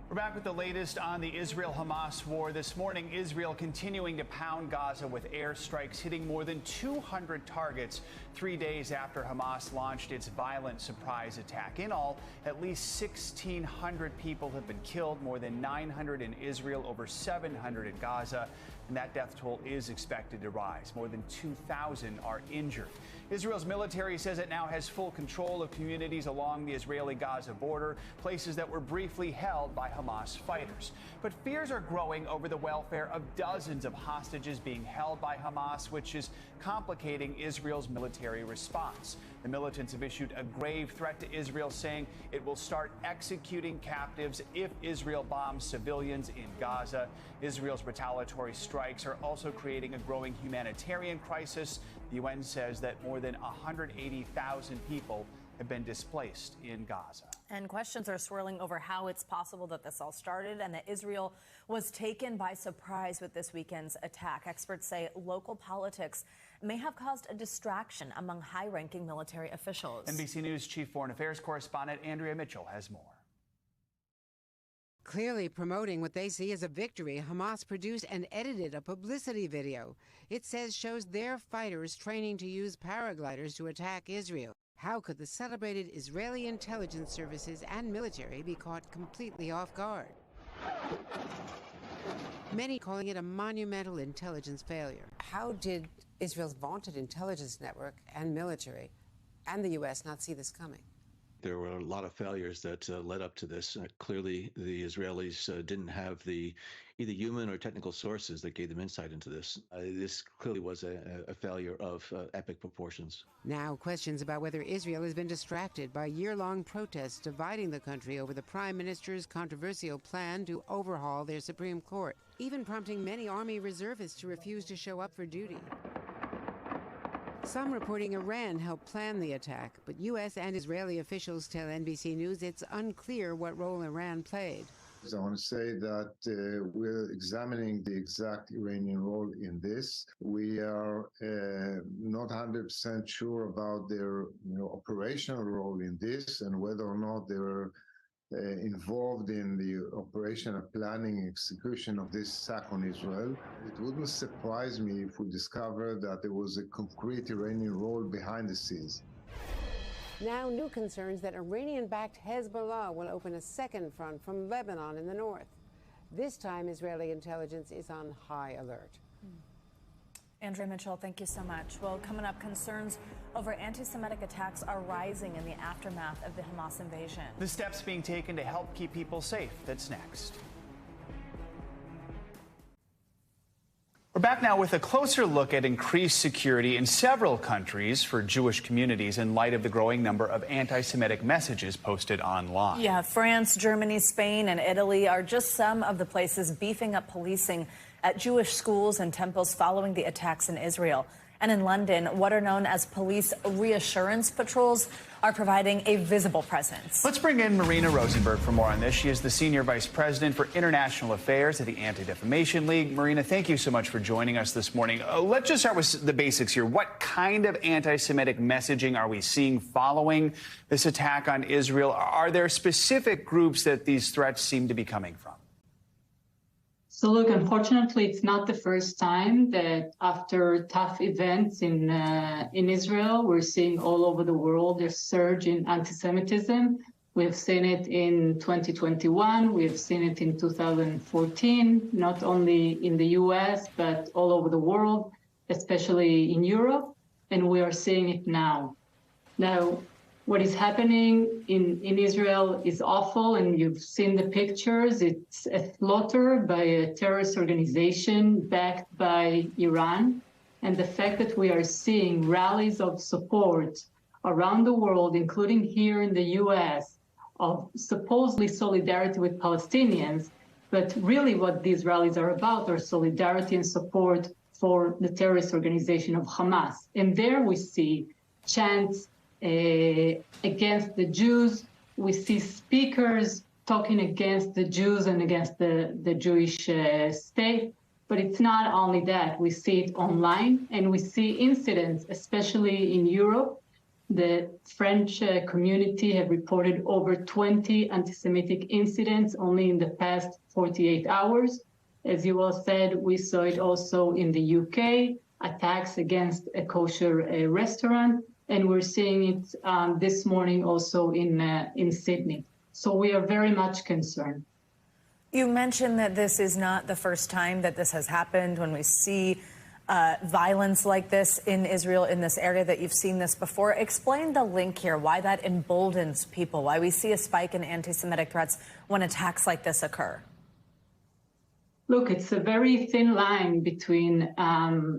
We're back with the latest on the Israel-Hamas war. This morning, Israel continuing to pound Gaza with airstrikes, hitting more than 200 targets 3 days after Hamas launched its violent surprise attack. In all, at least 1,600 people have been killed, more than 900 in Israel, over 700 in Gaza. And that death toll is expected to rise. More than 2,000 are injured. Israel's military says it now has full control of communities along the Israeli-Gaza border, places that were briefly held by Hamas fighters. But fears are growing over the welfare of dozens of hostages being held by Hamas, which is complicating Israel's military response. The militants have issued a grave threat to Israel, saying it will start executing captives if Israel bombs civilians in Gaza. Israel's retaliatory strikes are also creating a growing humanitarian crisis. The UN says that more than 180,000 people have been displaced in Gaza. And questions are swirling over how it's possible that this all started and that Israel was taken by surprise with this weekend's attack. Experts say local politics may have caused a distraction among high-ranking military officials. NBC News Chief Foreign Affairs Correspondent Andrea Mitchell has more. Clearly promoting what they see as a victory, Hamas produced and edited a publicity video. It says shows their fighters training to use paragliders to attack Israel. How could the celebrated Israeli intelligence services and military be caught completely off guard? Many calling it a monumental intelligence failure. How did Israel's vaunted intelligence network and military and the U.S. not see this coming? There were a lot of failures that led up to this. Clearly, the Israelis didn't have the either human or technical sources that gave them insight into this. This clearly was a failure of epic proportions. Now, questions about whether Israel has been distracted by year-long protests dividing the country over the prime minister's controversial plan to overhaul their Supreme Court, even prompting many Army reservists to refuse to show up for duty. Some reporting Iran helped plan the attack, but U.S. and Israeli officials tell NBC News it's unclear what role Iran played. I want to say that we're examining the exact Iranian role in this. We are not 100% sure about their operational role in this and whether or not they were involved in the operational planning execution of this attack on Israel. It wouldn't surprise me if we discover that there was a concrete Iranian role behind the scenes. Now new concerns that Iranian-backed Hezbollah will open a second front from Lebanon in the north. This time, Israeli intelligence is on high alert. Andrea Mitchell, thank you so much. Well, coming up, concerns over anti-Semitic attacks are rising in the aftermath of the Hamas invasion. The steps being taken to help keep people safe. That's next. We're back now with a closer look at increased security in several countries for Jewish communities in light of the growing number of anti-Semitic messages posted online. Yeah, France, Germany, Spain, and Italy are just some of the places beefing up policing at Jewish schools and temples following the attacks in Israel. And in London, what are known as police reassurance patrols are providing a visible presence. Let's bring in Marina Rosenberg for more on this. She is the Senior Vice President for International Affairs at the Anti-Defamation League. Marina, thank you so much for joining us this morning. Let's just start with the basics here. What kind of anti-Semitic messaging are we seeing following this attack on Israel? Are there specific groups that these threats seem to be coming from? So look, unfortunately, it's not the first time that after tough events in Israel, we're seeing all over the world a surge in anti-Semitism. We have seen it in 2021. We have seen it in 2014, not only in the US, but all over the world, especially in Europe. And we are seeing it now. Now, what is happening in Israel is awful, and you've seen the pictures. It's a slaughter by a terrorist organization backed by Iran. And the fact that we are seeing rallies of support around the world, including here in the US, of supposedly solidarity with Palestinians, but really what these rallies are about are solidarity and support for the terrorist organization of Hamas. And there we see chants against the Jews. We see speakers talking against the Jews and against the Jewish state. But it's not only that. We see it online, and we see incidents, especially in Europe. The French community have reported over 20 anti-Semitic incidents only in the past 48 hours. As you all said, we saw it also in the UK, attacks against a kosher restaurant. And we're seeing it this morning also in Sydney. So we are very much concerned. You mentioned that this is not the first time that this has happened. When we see violence like this in Israel, in this area, that you've seen this before. Explain the link here, why that emboldens people, why we see a spike in anti-Semitic threats when attacks like this occur. Look, it's a very thin line between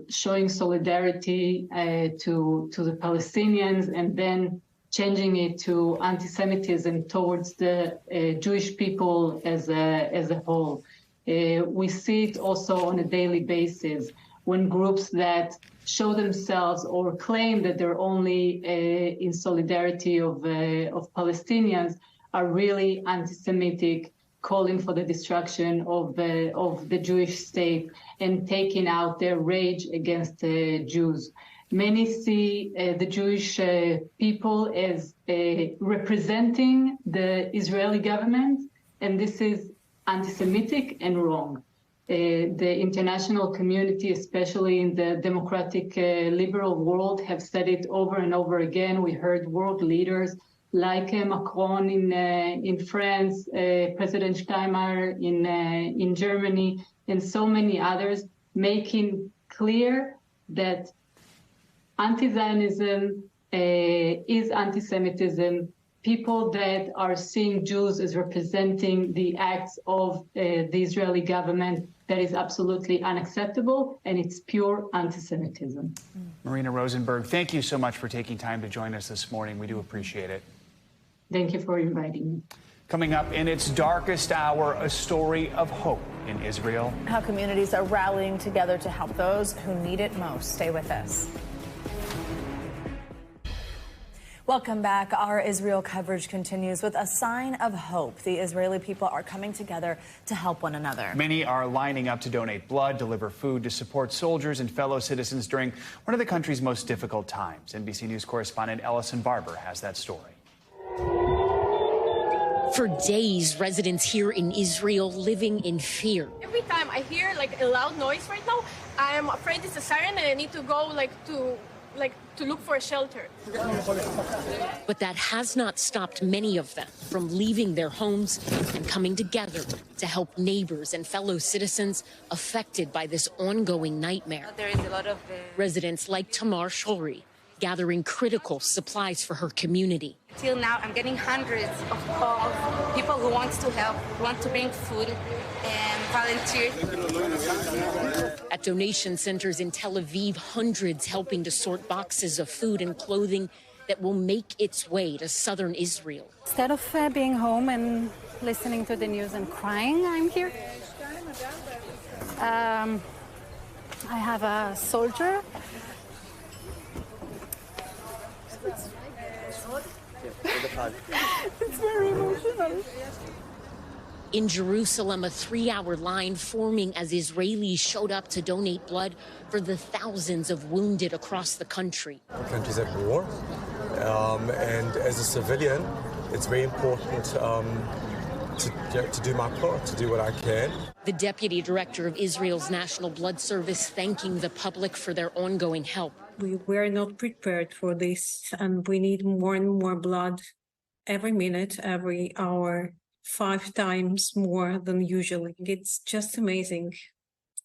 showing solidarity to the Palestinians and then changing it to anti-Semitism towards the Jewish people as a whole. We see it also on a daily basis when groups that show themselves or claim that they're only in solidarity of Palestinians are really anti-Semitic, calling for the destruction of the Jewish state and taking out their rage against the Jews. Many see the Jewish people as representing the Israeli government, and this is anti-Semitic and wrong. The international community, especially in the democratic liberal world, have said it over and over again. We heard world leaders like Macron in France, President Steinmeier in Germany, and so many others, making clear that anti-Zionism is anti-Semitism. People that are seeing Jews as representing the acts of the Israeli government, that is absolutely unacceptable, and it's pure anti-Semitism. Marina Rosenberg, thank you so much for taking time to join us this morning. We do appreciate it. Thank you for inviting me. Coming up in its darkest hour, a story of hope in Israel. How communities are rallying together to help those who need it most. Stay with us. Welcome back. Our Israel coverage continues with a sign of hope. The Israeli people are coming together to help one another. Many are lining up to donate blood, deliver food to support soldiers and fellow citizens during one of the country's most difficult times. NBC News correspondent Ellison Barber has that story. For days, residents here in Israel living in fear. Every time I hear like a loud noise right now, I am afraid it's a siren and I need to go to look for a shelter. But that has not stopped many of them from leaving their homes and coming together to help neighbors and fellow citizens affected by this ongoing nightmare. There is a lot of residents like Tamar Shori gathering critical supplies for her community. Till now, I'm getting hundreds of calls, people who want to help, want to bring food and volunteer. At donation centers in Tel Aviv, hundreds helping to sort boxes of food and clothing that will make its way to southern Israel. Instead of being home and listening to the news and crying, I'm here. I have a soldier. It's very emotional. In Jerusalem, a 3-hour line forming as Israelis showed up to donate blood for the thousands of wounded across the country. The country's at war, and as a civilian, it's very important to do my part, to do what I can. The deputy director of Israel's National Blood Service thanking the public for their ongoing help. We were not prepared for this, and we need more and more blood every minute, every hour, 5 times more than usually. It's just amazing.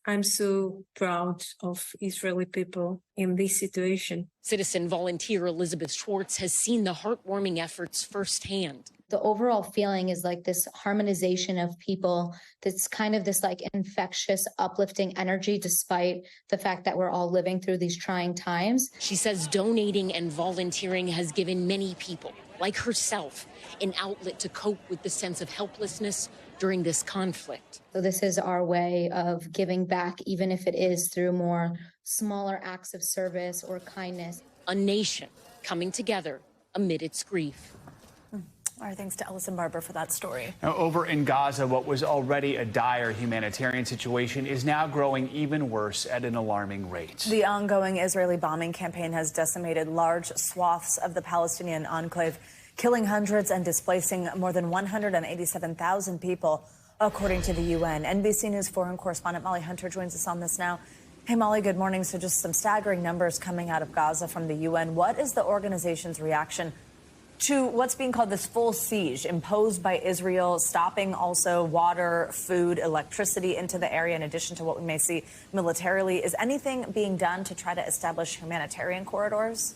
I'm so proud of Israeli people in this situation. Citizen volunteer Elizabeth Schwartz has seen the heartwarming efforts firsthand. The overall feeling is like this harmonization of people. That's kind of this like infectious, uplifting energy, despite the fact that we're all living through these trying times. She says donating and volunteering has given many people, like herself, an outlet to cope with the sense of helplessness during this conflict. So this is our way of giving back, even if it is through more smaller acts of service or kindness. A nation coming together amid its grief. Our thanks to Ellison Barber for that story. Now, over in Gaza, what was already a dire humanitarian situation is now growing even worse at an alarming rate. The ongoing Israeli bombing campaign has decimated large swaths of the Palestinian enclave, killing hundreds and displacing more than 187,000 people, according to the UN. NBC News foreign correspondent Molly Hunter joins us on this now. Hey, Molly, good morning. So just some staggering numbers coming out of Gaza from the UN. What is the organization's reaction to what's being called this full siege imposed by Israel, stopping also water, food, electricity into the area, in addition to what we may see militarily. Is anything being done to try to establish humanitarian corridors?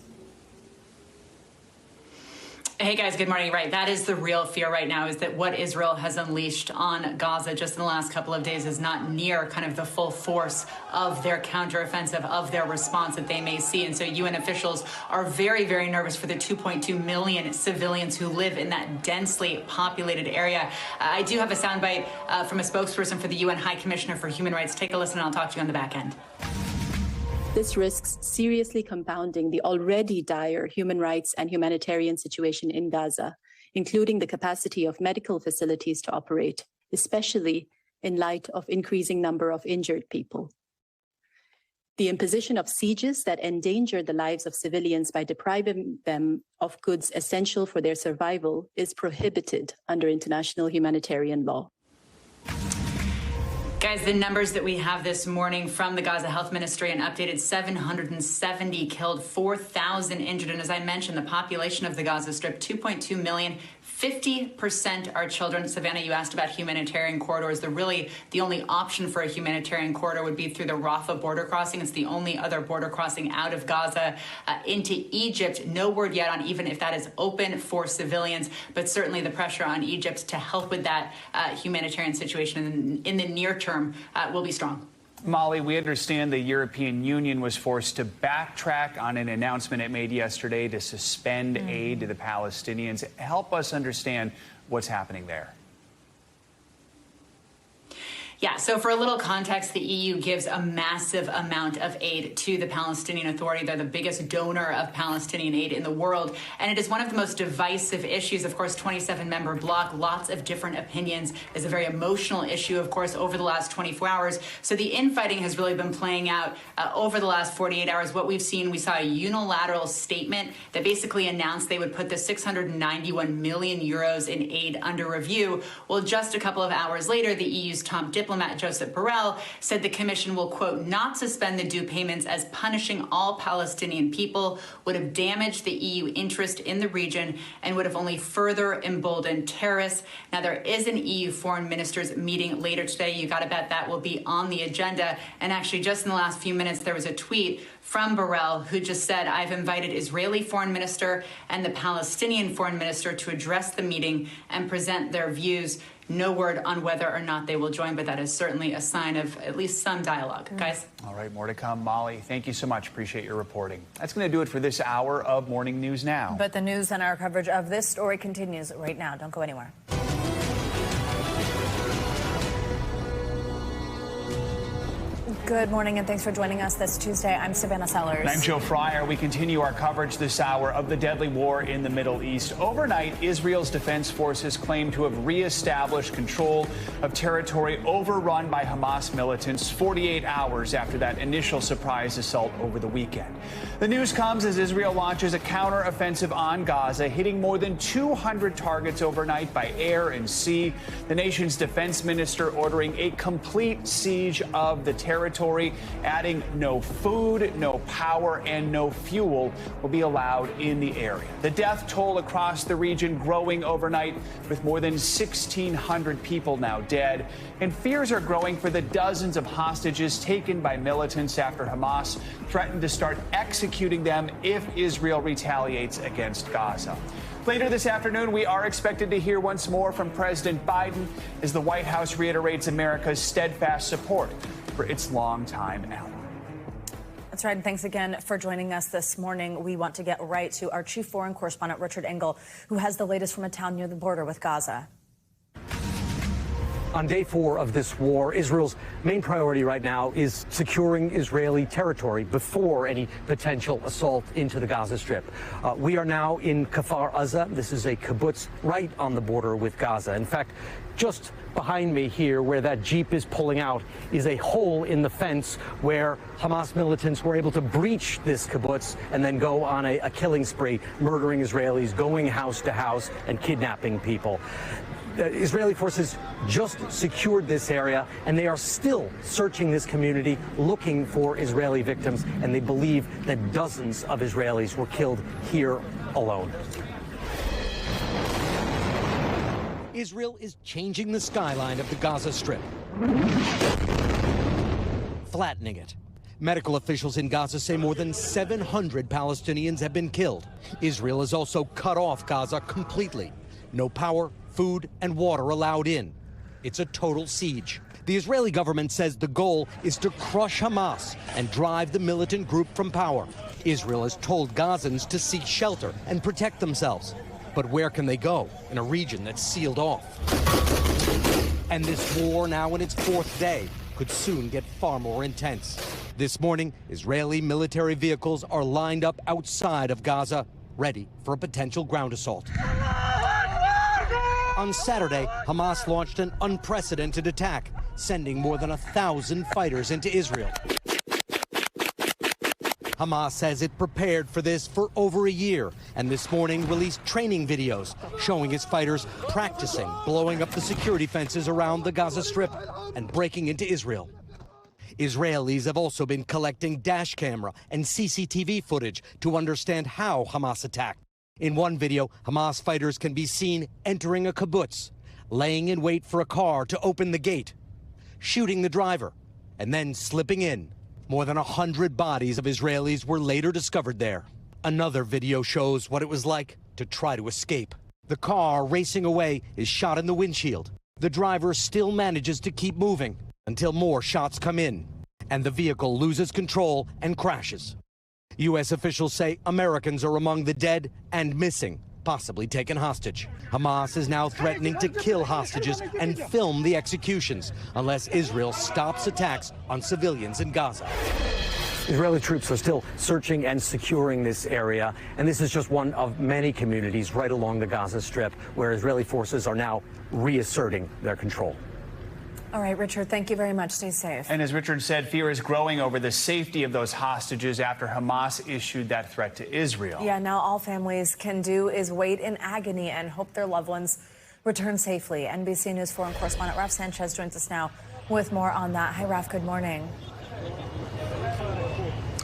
Hey guys, good morning. Right, that is the real fear right now, is that what Israel has unleashed on Gaza just in the last couple of days is not near kind of the full force of their counteroffensive, of their response that they may see. And so UN officials are very, very nervous for the 2.2 million civilians who live in that densely populated area. I do have a soundbite from a spokesperson for the UN High Commissioner for Human Rights. Take a listen and I'll talk to you on the back end. This risks seriously compounding the already dire human rights and humanitarian situation in Gaza, including the capacity of medical facilities to operate, especially in light of increasing number of injured people. The imposition of sieges that endanger the lives of civilians by depriving them of goods essential for their survival is prohibited under international humanitarian law. Guys, the numbers that we have this morning from the Gaza Health Ministry, an updated 770 killed, 4,000 injured. And as I mentioned, the population of the Gaza Strip, 2.2 million, 50% are children. Savannah, you asked about humanitarian corridors. The only option for a humanitarian corridor would be through the Rafah border crossing. It's the only other border crossing out of Gaza into Egypt. No word yet on even if that is open for civilians, but certainly the pressure on Egypt to help with that humanitarian situation in the near term will be strong. Molly, we understand the European Union was forced to backtrack on an announcement it made yesterday to suspend aid to the Palestinians. Help us understand what's happening there. Yeah, so for a little context, the EU gives a massive amount of aid to the Palestinian Authority. They're the biggest donor of Palestinian aid in the world. And it is one of the most divisive issues. Of course, 27-member bloc, lots of different opinions. It's a very emotional issue, of course, over the last 24 hours. So the infighting has really been playing out over the last 48 hours. What we've seen, we saw a unilateral statement that basically announced they would put the 691 million euros in aid under review. Well, just a couple of hours later, the EU's top diplomat, Joseph Borrell, said the Commission will, quote, not suspend the due payments as punishing all Palestinian people would have damaged the EU interest in the region and would have only further emboldened terrorists. Now, there is an EU foreign ministers meeting later today. You got to bet that will be on the agenda. And actually, just in the last few minutes, there was a tweet from Borrell, who just said, I've invited Israeli foreign minister and the Palestinian foreign minister to address the meeting and present their views. No word on whether or not they will join, but that is certainly a sign of at least some dialogue. Guys? All right, more to come. Molly, thank you so much. Appreciate your reporting. That's going to do it for this hour of Morning News Now. But the news and our coverage of this story continues right now. Don't go anywhere. Good morning, and thanks for joining us this Tuesday. I'm Savannah Sellers. And I'm Joe Fryer. We continue our coverage this hour of the deadly war in the Middle East. Overnight, Israel's defense forces claim to have reestablished control of territory overrun by Hamas militants 48 hours after that initial surprise assault over the weekend. The news comes as Israel launches a counteroffensive on Gaza, hitting more than 200 targets overnight by air and sea. The nation's defense minister ordering a complete siege of the territory, adding no food, no power, and no fuel will be allowed in the area. The death toll across the region growing overnight, with more than 1,600 people now dead. And fears are growing for the dozens of hostages taken by militants after Hamas threatened to start executing them if Israel retaliates against Gaza. Later this afternoon, we are expected to hear once more from President Biden as the White House reiterates America's steadfast support for its longtime ally. That's right. And thanks again for joining us this morning. We want to get right to our chief foreign correspondent, Richard Engel, who has the latest from a town near the border with Gaza. On day 4 of this war, Israel's main priority right now is securing Israeli territory before any potential assault into the Gaza Strip. We are now in Kfar Aza. This is a kibbutz right on the border with Gaza. In fact, just behind me here, where that Jeep is pulling out, is a hole in the fence where Hamas militants were able to breach this kibbutz and then go on a killing spree, murdering Israelis, going house to house and kidnapping people. Israeli forces just secured this area, and they are still searching this community, looking for Israeli victims, and they believe that dozens of Israelis were killed here alone. Israel is changing the skyline of the Gaza Strip, flattening it. Medical officials in Gaza say more than 700 Palestinians have been killed. Israel has also cut off Gaza completely. No power, food, and water allowed in. It's a total siege. The Israeli government says the goal is to crush Hamas and drive the militant group from power. Israel has told Gazans to seek shelter and protect themselves. But where can they go in a region that's sealed off? And this war, now in its fourth day, could soon get far more intense. This morning, Israeli military vehicles are lined up outside of Gaza, ready for a potential ground assault. On Saturday, Hamas launched an unprecedented attack, sending more than 1,000 fighters into Israel. Hamas says it prepared for this for over a year, and this morning released training videos showing its fighters practicing blowing up the security fences around the Gaza Strip and breaking into Israel. Israelis have also been collecting dash camera and CCTV footage to understand how Hamas attacked. In one video, Hamas fighters can be seen entering a kibbutz, laying in wait for a car to open the gate, shooting the driver, and then slipping in. More than 100 bodies of Israelis were later discovered there. Another video shows what it was like to try to escape. The car racing away is shot in the windshield. The driver still manages to keep moving until more shots come in, and the vehicle loses control and crashes. U.S. officials say Americans are among the dead and missing, possibly taken hostage. Hamas is now threatening to kill hostages and film the executions unless Israel stops attacks on civilians in Gaza. Israeli troops are still searching and securing this area, and this is just one of many communities right along the Gaza Strip where Israeli forces are now reasserting their control. All right, Richard, thank you very much. Stay safe. And as Richard said, fear is growing over the safety of those hostages after Hamas issued that threat to Israel. Yeah, now all families can do is wait in agony and hope their loved ones return safely. NBC News foreign correspondent Raf Sanchez joins us now with more on that. Hi, Raf, good morning.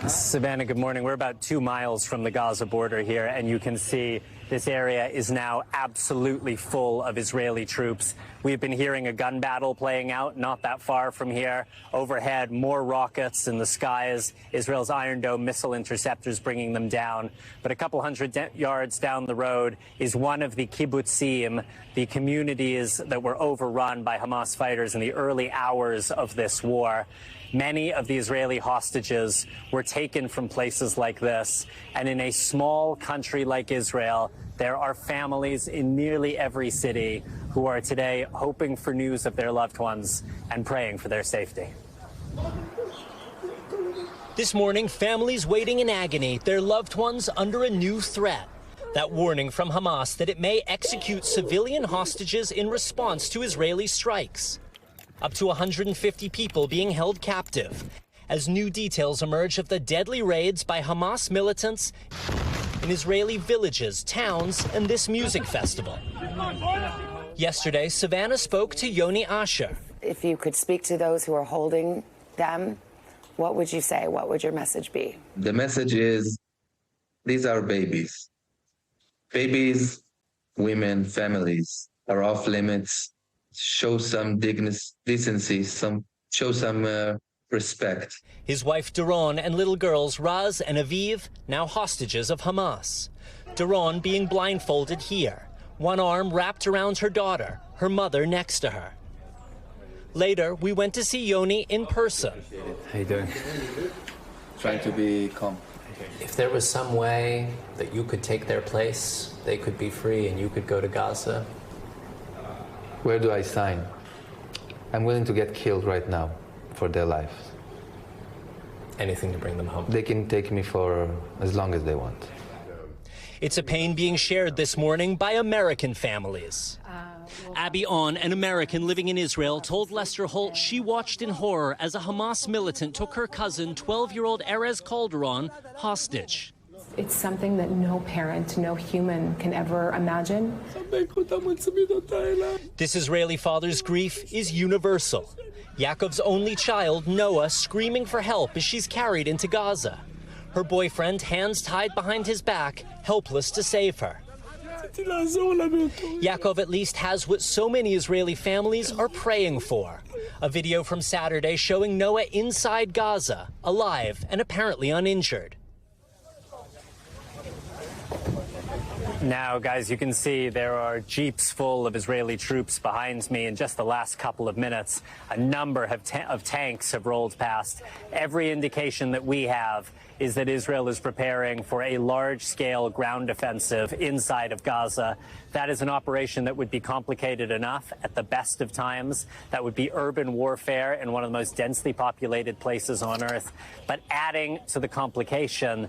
Savannah, good morning. We're about 2 miles from the Gaza border here, and you can see this area is now absolutely full of Israeli troops. We've been hearing a gun battle playing out not that far from here. Overhead, more rockets in the skies. Israel's Iron Dome missile interceptors bringing them down. But a couple hundred yards down the road is one of the kibbutzim, the communities that were overrun by Hamas fighters in the early hours of this war. Many of the Israeli hostages were taken from places like this, and in a small country like Israel, there are families in nearly every city who are today hoping for news of their loved ones and praying for their safety. This morning, families waiting in agony, their loved ones under a new threat. That warning from Hamas that it may execute civilian hostages in response to Israeli strikes. Up to 150 people being held captive as new details emerge of the deadly raids by Hamas militants in Israeli villages, towns, and this music festival. Yesterday, Savannah spoke to Yoni Asher. If you could speak to those who are holding them, what would you say? What would your message be? The message is, these are babies. Babies, women, families are off limits. Show some decency, show some respect. His wife Doron and little girls Raz and Aviv now hostages of Hamas. Doron being blindfolded here, one arm wrapped around her daughter, her mother next to her. Later, we went to see Yoni in person. How you doing? Trying to be calm. If there was some way that you could take their place, they could be free and you could go to Gaza. Where do I sign? I'm willing to get killed right now for their lives. Anything to bring them home. They can take me for as long as they want. It's a pain being shared this morning by American families. Abby On, an American living in Israel, told Lester Holt she watched in horror as a Hamas militant took her cousin, 12-year-old Erez Calderon, hostage. It's something that no parent, no human can ever imagine. This Israeli father's grief is universal. Yaakov's only child, Noah, screaming for help as she's carried into Gaza. Her boyfriend, hands tied behind his back, helpless to save her. Yaakov at least has what so many Israeli families are praying for. A video from Saturday showing Noah inside Gaza, alive and apparently uninjured. Now, guys, you can see there are jeeps full of Israeli troops behind me. In just the last couple of minutes, a number of tanks have rolled past. Every indication that we have is that Israel is preparing for a large-scale ground offensive inside of Gaza. That is an operation that would be complicated enough at the best of times. That would be urban warfare in one of the most densely populated places on earth. But adding to the complication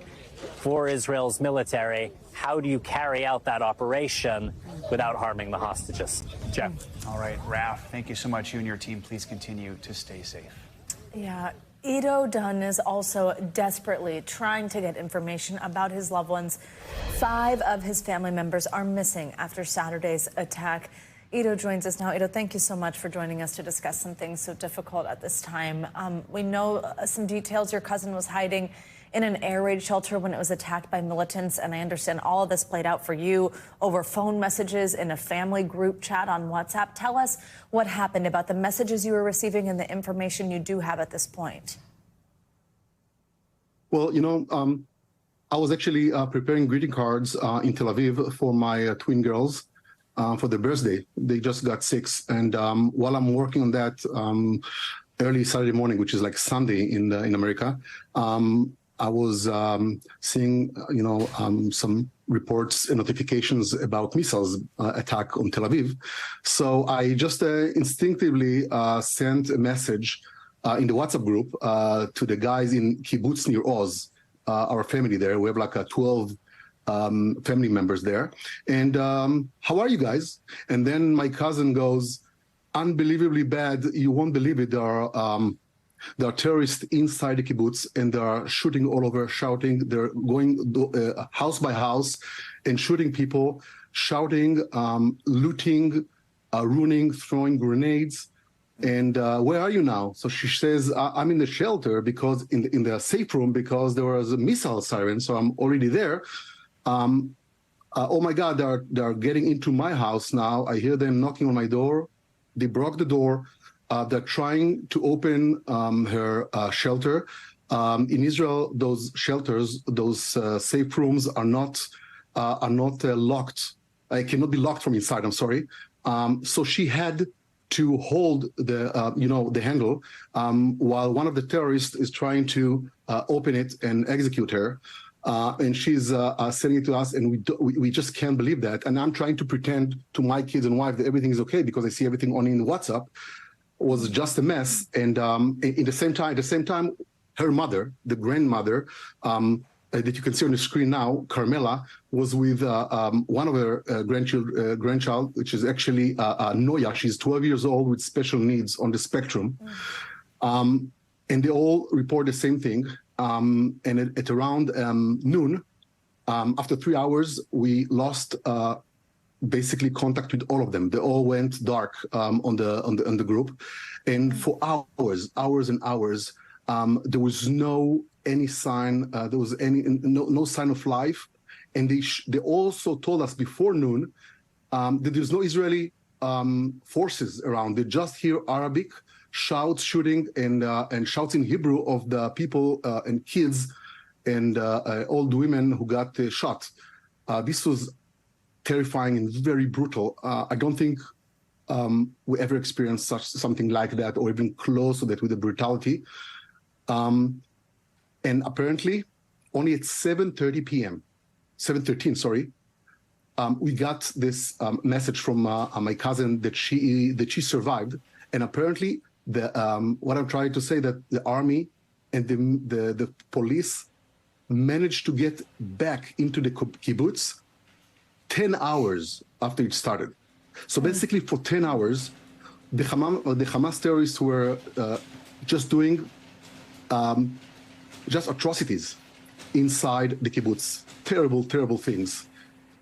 for Israel's military, how do you carry out that operation without harming the hostages? Jeff. All right, Raf, thank you so much. You and your team, please continue to stay safe. Yeah. Ido Dunn is also desperately trying to get information about his loved ones. 5 of his family members are missing after Saturday's attack. Ido joins us now. Ido, thank you so much for joining us to discuss some things so difficult at this time. We know some details. Your cousin was hiding in an air raid shelter when it was attacked by militants, and I understand all of this played out for you over phone messages in a family group chat on WhatsApp. Tell us what happened about the messages you were receiving and the information you do have at this point. Well, you know, I was actually preparing greeting cards in Tel Aviv for my twin girls for their birthday. They just got 6, and while I'm working on that early Saturday morning, which is like Sunday in America, I was seeing, some reports and notifications about missiles attack on Tel Aviv. So I just instinctively sent a message in the WhatsApp group to the guys in kibbutz near Oz, our family there. We have like 12 family members there. And how are you guys? And then my cousin goes, unbelievably bad. You won't believe it. There are terrorists inside the kibbutz, and they are shooting all over, shouting. They're going house by house and shooting people, shouting, looting, ruining, throwing grenades. And where are you now? So she says, I'm in the shelter because in the safe room because there was a missile siren. So I'm already there. Oh my God, they're getting into my house now. I hear them knocking on my door. They broke the door. They're trying to open her shelter. In Israel, those shelters, those safe rooms are not locked. It cannot be locked from inside. I'm sorry. So she had to hold the handle while one of the terrorists is trying to open it and execute her. And she's sending it to us, and we just can't believe that. And I'm trying to pretend to my kids and wife that everything is okay because I see everything only in WhatsApp. Was just a mess. And at the same time, her mother, the grandmother, that you can see on the screen now, Carmela, was with one of her grandchild, which is actually Noya. She's 12 years old with special needs on the spectrum. And they all report the same thing. And at around noon, after 3 hours, we lost basically contact with all of them. They all went dark on the group, and for hours and hours, there was no sign. There was no sign of life, and they also told us before noon that there's no Israeli forces around. They just hear Arabic shouts, shooting, and shouts in Hebrew of the people and kids and old women who got shot. This was terrifying and very brutal. I don't think we ever experienced something like that, or even close to that with the brutality. And apparently, only at 7:13 p.m., 7:13, sorry, we got this message from my cousin that she survived. And apparently, what I'm trying to say that the army and the police managed to get back into the kibbutz 10 hours after it started. So basically for 10 hours, the Hamas terrorists were just doing just atrocities inside the kibbutz. Terrible, terrible things.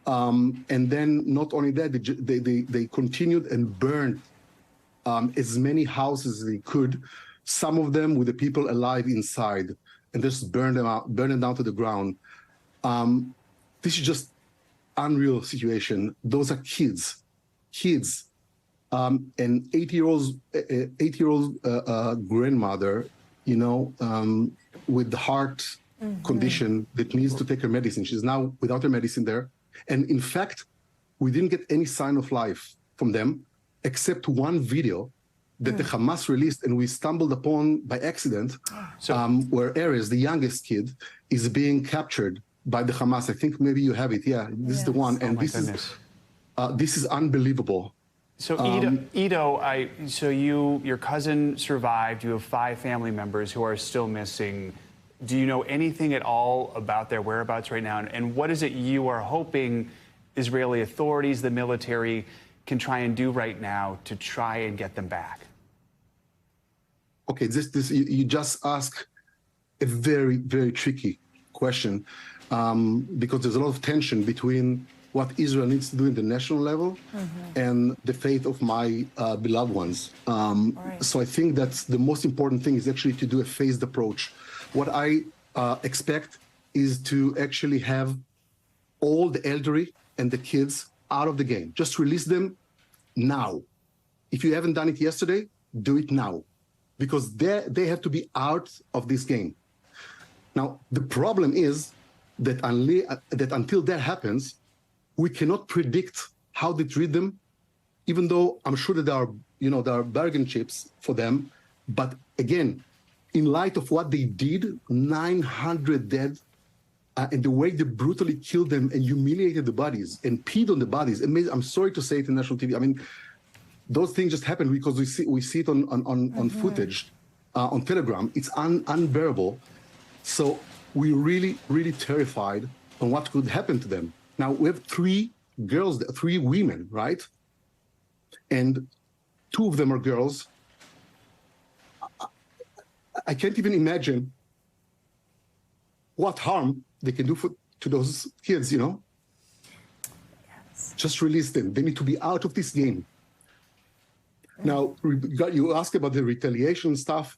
And then not only that, they continued and burned as many houses as they could, some of them with the people alive inside, and just burn them down to the ground. This is just unreal situation. Those are kids. An 8-year-old grandmother, with the heart condition that needs to take her medicine. She's now without her medicine there. And in fact, we didn't get any sign of life from them, except one video that the Hamas released, and we stumbled upon by accident, where Erez, the youngest kid, is being captured by the Hamas. I think maybe you have it. Yeah, this is the one. And this is unbelievable. So Ido, your cousin survived. You have 5 family members who are still missing. Do you know anything at all about their whereabouts right now? And what is it you are hoping Israeli authorities, the military, can try and do right now to try and get them back? Okay, you just ask a very, very tricky question, because there's a lot of tension between what Israel needs to do in the national level and the fate of my beloved ones. So I think that the most important thing is actually to do a phased approach. What I expect is to actually have all the elderly and the kids out of the game. Just release them now. If you haven't done it yesterday, do it now, because they have to be out of this game. Now, the problem is that until that happens, we cannot predict how they treat them, even though I'm sure that there are bargain chips for them. But again, in light of what they did, 900 dead, and the way they brutally killed them and humiliated the bodies and peed on the bodies. I'm sorry to say it in national TV. I mean, those things just happen because we see it on footage on Telegram. It's unbearable. So we're really, really terrified on what could happen to them. Now, we have 3 girls, 3 women, right? And 2 of them are girls. I can't even imagine what harm they can do to those kids, Yes. Just release them. They need to be out of this game. Now, you ask about the retaliation stuff.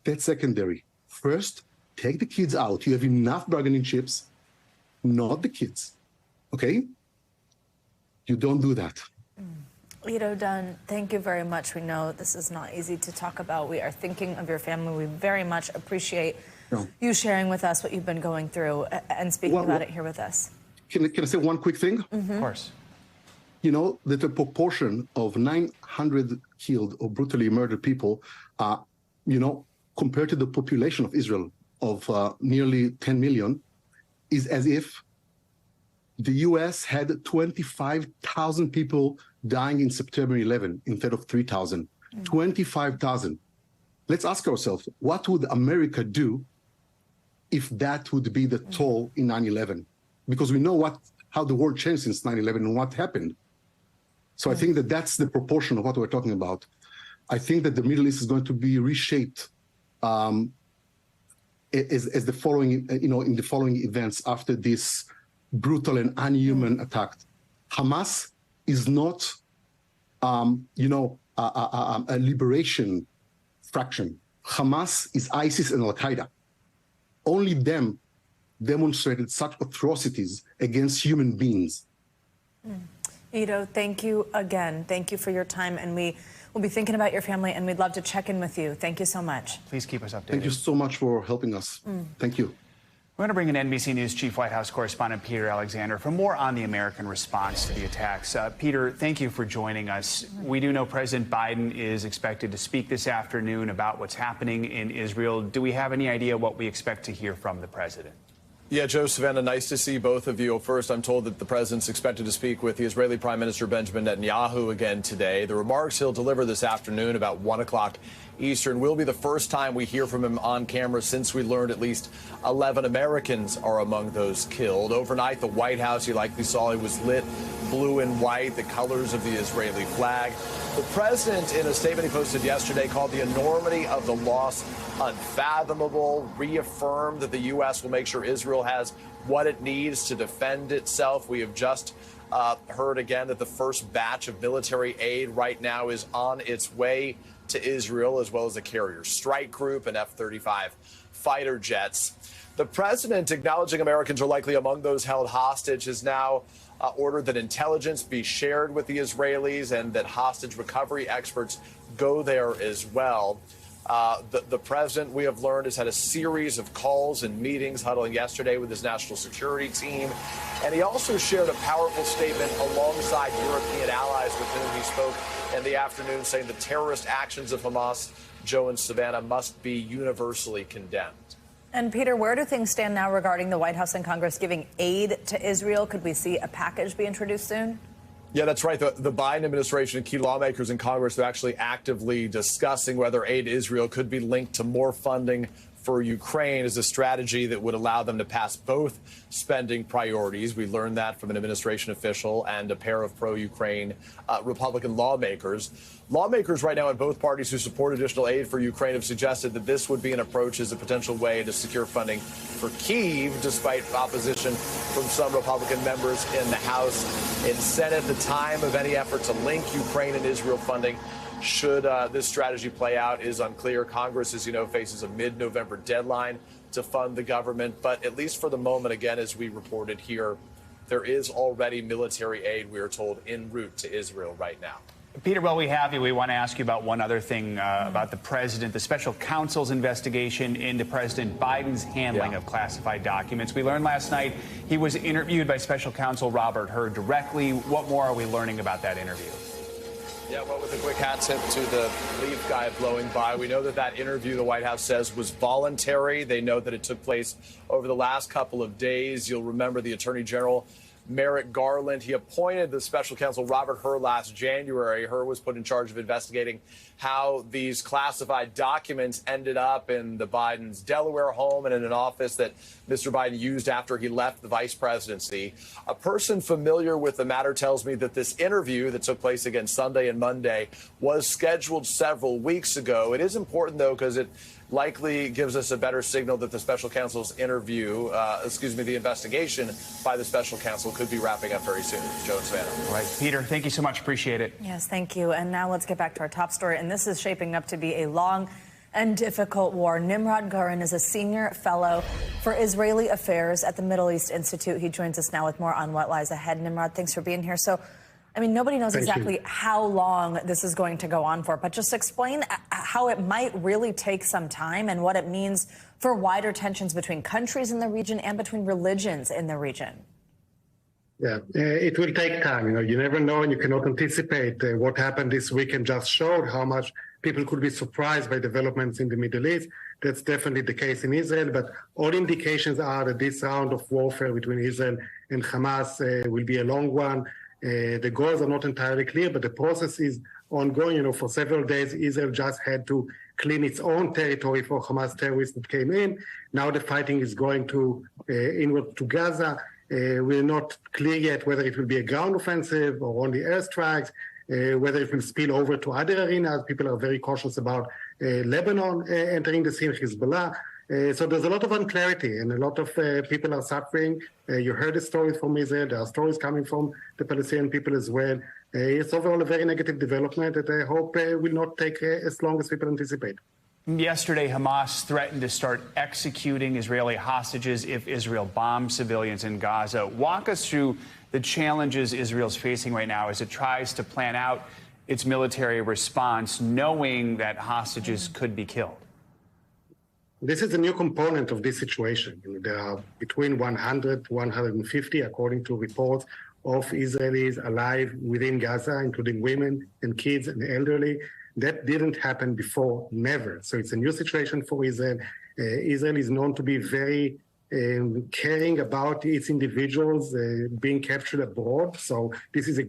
That's secondary. First, take the kids out. You have enough bargaining chips, not the kids. Okay? You don't do that. Ido Dunn, thank you very much. We know this is not easy to talk about. We are thinking of your family. We very much appreciate you sharing with us what you've been going through and speaking about it here with us. Can I say one quick thing? Of course. You know that the proportion of 900 killed or brutally murdered people, compared to the population of Israel of nearly 10 million, is as if the U.S. had 25,000 people dying in September 11 instead of 3,000. 25,000. Let's ask ourselves, what would America do if that would be the toll in 9/11? Because we know how the world changed since 9/11 and what happened. So I think that that's the proportion of what we're talking about. I think that the Middle East is going to be reshaped as the following, in the following events after this brutal and unhuman attack. Hamas is not, a liberation fraction. Hamas is ISIS and Al-Qaeda. Only them demonstrated such atrocities against human beings. Ido, thank you again. Thank you for your time, and we will be thinking about your family, and we'd love to check in with you. Thank you so much. Please keep us updated. Thank you so much for helping us. Thank you. We're going to bring in NBC News Chief White House correspondent Peter Alexander for more on the American response to the attacks. Peter, thank you for joining us. We do know President Biden is expected to speak this afternoon about what's happening in Israel. Do we have any idea what we expect to hear from the president? Yeah, Joe, Savannah, nice to see both of you. First, I'm told that the president's expected to speak with the Israeli Prime Minister Benjamin Netanyahu again today. The remarks he'll deliver this afternoon about 1 o'clock Eastern will be the first time we hear from him on camera since we learned at least 11 Americans are among those killed. Overnight, the White House, you likely saw, it was lit blue and white, the colors of the Israeli flag. The president, in a statement he posted yesterday, called the enormity of the loss unfathomable, reaffirmed that the U.S. will make sure Israel has what it needs to defend itself. We have just heard again that the first batch of military aid right now is on its way to Israel, as well as a carrier strike group and F-35 fighter jets. The president, acknowledging Americans are likely among those held hostage, has now ordered that intelligence be shared with the Israelis and that hostage recovery experts go there as well. The president, we have learned, has had a series of calls and meetings, huddling yesterday with his national security team. And he also shared a powerful statement alongside European allies with whom he spoke in the afternoon, saying the terrorist actions of Hamas, Joe and Savannah, must be universally condemned. And Peter, where do things stand now regarding the White House and Congress giving aid to Israel? Could we see a package be introduced soon? Yeah, that's right. The Biden administration and key lawmakers in Congress are actually actively discussing whether aid to Israel could be linked to more funding for Ukraine as a strategy that would allow them to pass both spending priorities. We learned that from an administration official and a pair of pro-Ukraine Republican lawmakers. Lawmakers right now in both parties who support additional aid for Ukraine have suggested that this would be an approach as a potential way to secure funding for Kyiv, despite opposition from some Republican members in the House and Senate. The time of any effort to link Ukraine and Israel funding, should this strategy play out, is unclear. Congress, as you know, faces a mid-November deadline to fund the government. But at least for the moment, again, as we reported here, there is already military aid, we are told, en route to Israel right now. Peter, while we have you, we want to ask you about one other thing about the president, the special counsel's investigation into President Biden's handling of classified documents. We learned last night he was interviewed by special counsel Robert Hur directly. What more are we learning about that interview? Yeah, well, with a quick hat tip to the leaf guy blowing by, we know that that interview, the White House says, was voluntary. They know that it took place over the last couple of days. You'll remember the Attorney General, Merrick Garland. He appointed the special counsel Robert Hur last January. Hur was put in charge of investigating how these classified documents ended up in the Biden's Delaware home and in an office that Mr. Biden used after he left the vice presidency. A person familiar with the matter tells me that this interview that took place again Sunday and Monday was scheduled several weeks ago. It is important, though, because it likely gives us a better signal that the special counsel's the investigation by the special counsel could be wrapping up very soon. Joe and Savannah. All right, Peter, thank you so much. Appreciate it. Yes, thank you. And now let's get back to our top story. And this is shaping up to be a long and difficult war. Nimrod Gurin is a senior fellow for Israeli affairs at the Middle East Institute. He joins us now with more on what lies ahead. Nimrod, thanks for being here. So, I mean, nobody knows exactly how long this is going to go on for, but just explain how it might really take some time and what it means for wider tensions between countries in the region and between religions in the region. Yeah, it will take time. You never know, and you cannot anticipate. What happened this weekend just showed how much people could be surprised by developments in the Middle East. That's definitely the case in Israel, but all indications are that this round of warfare between Israel and Hamas will be a long one. The goals are not entirely clear, but the process is ongoing. For several days, Israel just had to clean its own territory for Hamas terrorists that came in. Now the fighting is going to inward to Gaza. We're not clear yet whether it will be a ground offensive or only airstrikes, whether it will spill over to other arenas. People are very cautious about Lebanon entering the scene, Hezbollah. So there's a lot of unclarity, and a lot of people are suffering. You heard the stories from Israel. There are stories coming from the Palestinian people as well. It's overall a very negative development that I hope will not take as long as people anticipate. Yesterday, Hamas threatened to start executing Israeli hostages if Israel bombs civilians in Gaza. Walk us through the challenges Israel's facing right now as it tries to plan out its military response, knowing that hostages could be killed. This is a new component of this situation. There are between 100 to 150, according to reports, of Israelis alive within Gaza, including women and kids and elderly. That didn't happen before, never. So it's a new situation for Israel. Israel is known to be very caring about its individuals being captured abroad. So this is a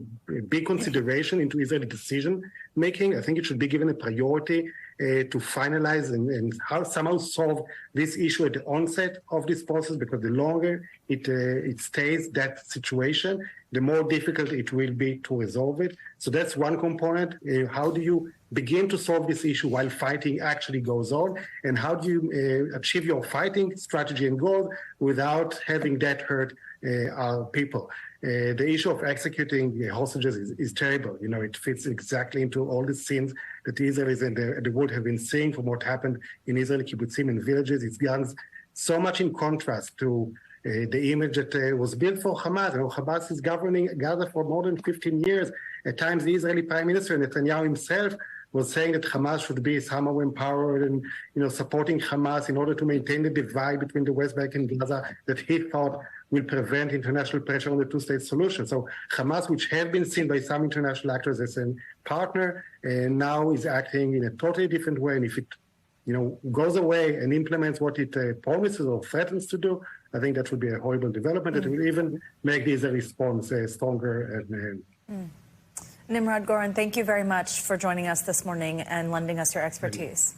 big consideration into Israeli decision making. I think it should be given a priority to finalize and somehow solve this issue at the onset of this process, because the longer it stays that situation, the more difficult it will be to resolve it. So that's one component. How do you begin to solve this issue while fighting actually goes on? And how do you achieve your fighting strategy and goals without having that hurt our people? The issue of executing hostages is terrible. You know, it fits exactly into all the scenes that the Israelis and the world have been seeing from what happened in Israeli kibbutzim and villages. It stands so much in contrast to the image that was built for Hamas. You know, Hamas is governing Gaza for more than 15 years. At times, the Israeli Prime Minister Netanyahu himself was saying that Hamas should be somehow empowered and, you know, supporting Hamas in order to maintain the divide between the West Bank and Gaza that he thought will prevent international pressure on the two-state solution. So Hamas, which had been seen by some international actors as a partner, now is acting in a totally different way. And if it, you know, goes away and implements what it promises or threatens to do, I think that would be a horrible development. It will even make the Israeli response stronger. Nimrod Goren, thank you very much for joining us this morning and lending us your expertise.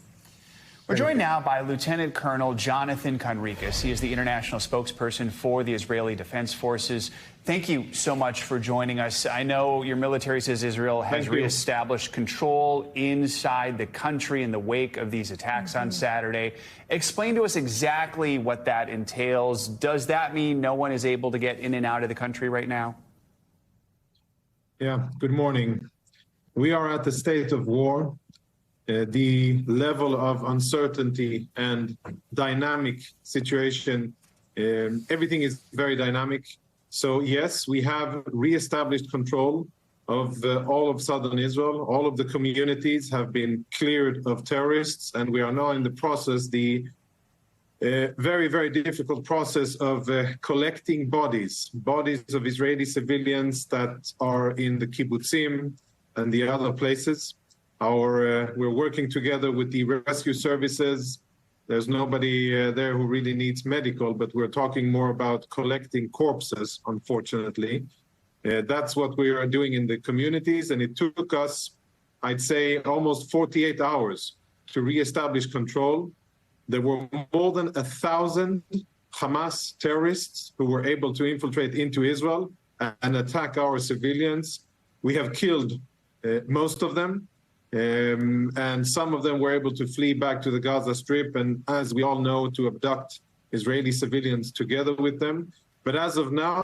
We're joined now by Lieutenant Colonel Jonathan Conricus. He is the international spokesperson for the Israeli Defense Forces. Thank you so much for joining us. I know your military says Israel has reestablished control inside the country in the wake of these attacks on Saturday. Explain to us exactly what that entails. Does that mean no one is able to get in and out of the country right now? Yeah, good morning. We are at the state of war. The level of uncertainty and dynamic situation, everything is very dynamic. So yes, we have reestablished control of all of southern Israel. All of the communities have been cleared of terrorists, and we are now in the process, the very, very difficult process of collecting bodies of Israeli civilians that are in the kibbutzim and the other places. We're working together with the rescue services. There's nobody there who really needs medical, but we're talking more about collecting corpses, unfortunately. That's what we are doing in the communities, and it took us, I'd say, almost 48 hours to reestablish control. There were more than 1,000 Hamas terrorists who were able to infiltrate into Israel and attack our civilians. We have killed most of them. And some of them were able to flee back to the Gaza Strip and, as we all know, to abduct Israeli civilians together with them. But as of now...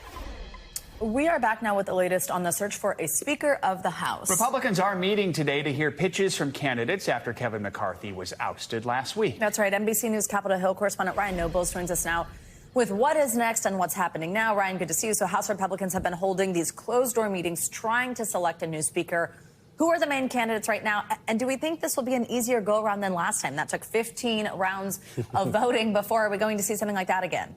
We are back now with the latest on the search for a Speaker of the House. Republicans are meeting today to hear pitches from candidates after Kevin McCarthy was ousted last week. That's right. NBC News Capitol Hill correspondent Ryan Nobles joins us now with what is next and what's happening now. Ryan, good to see you. So House Republicans have been holding these closed-door meetings trying to select a new Speaker. Who are the main candidates right now? And do we think this will be an easier go-around than last time? That took 15 rounds of voting before. Are we going to see something like that again?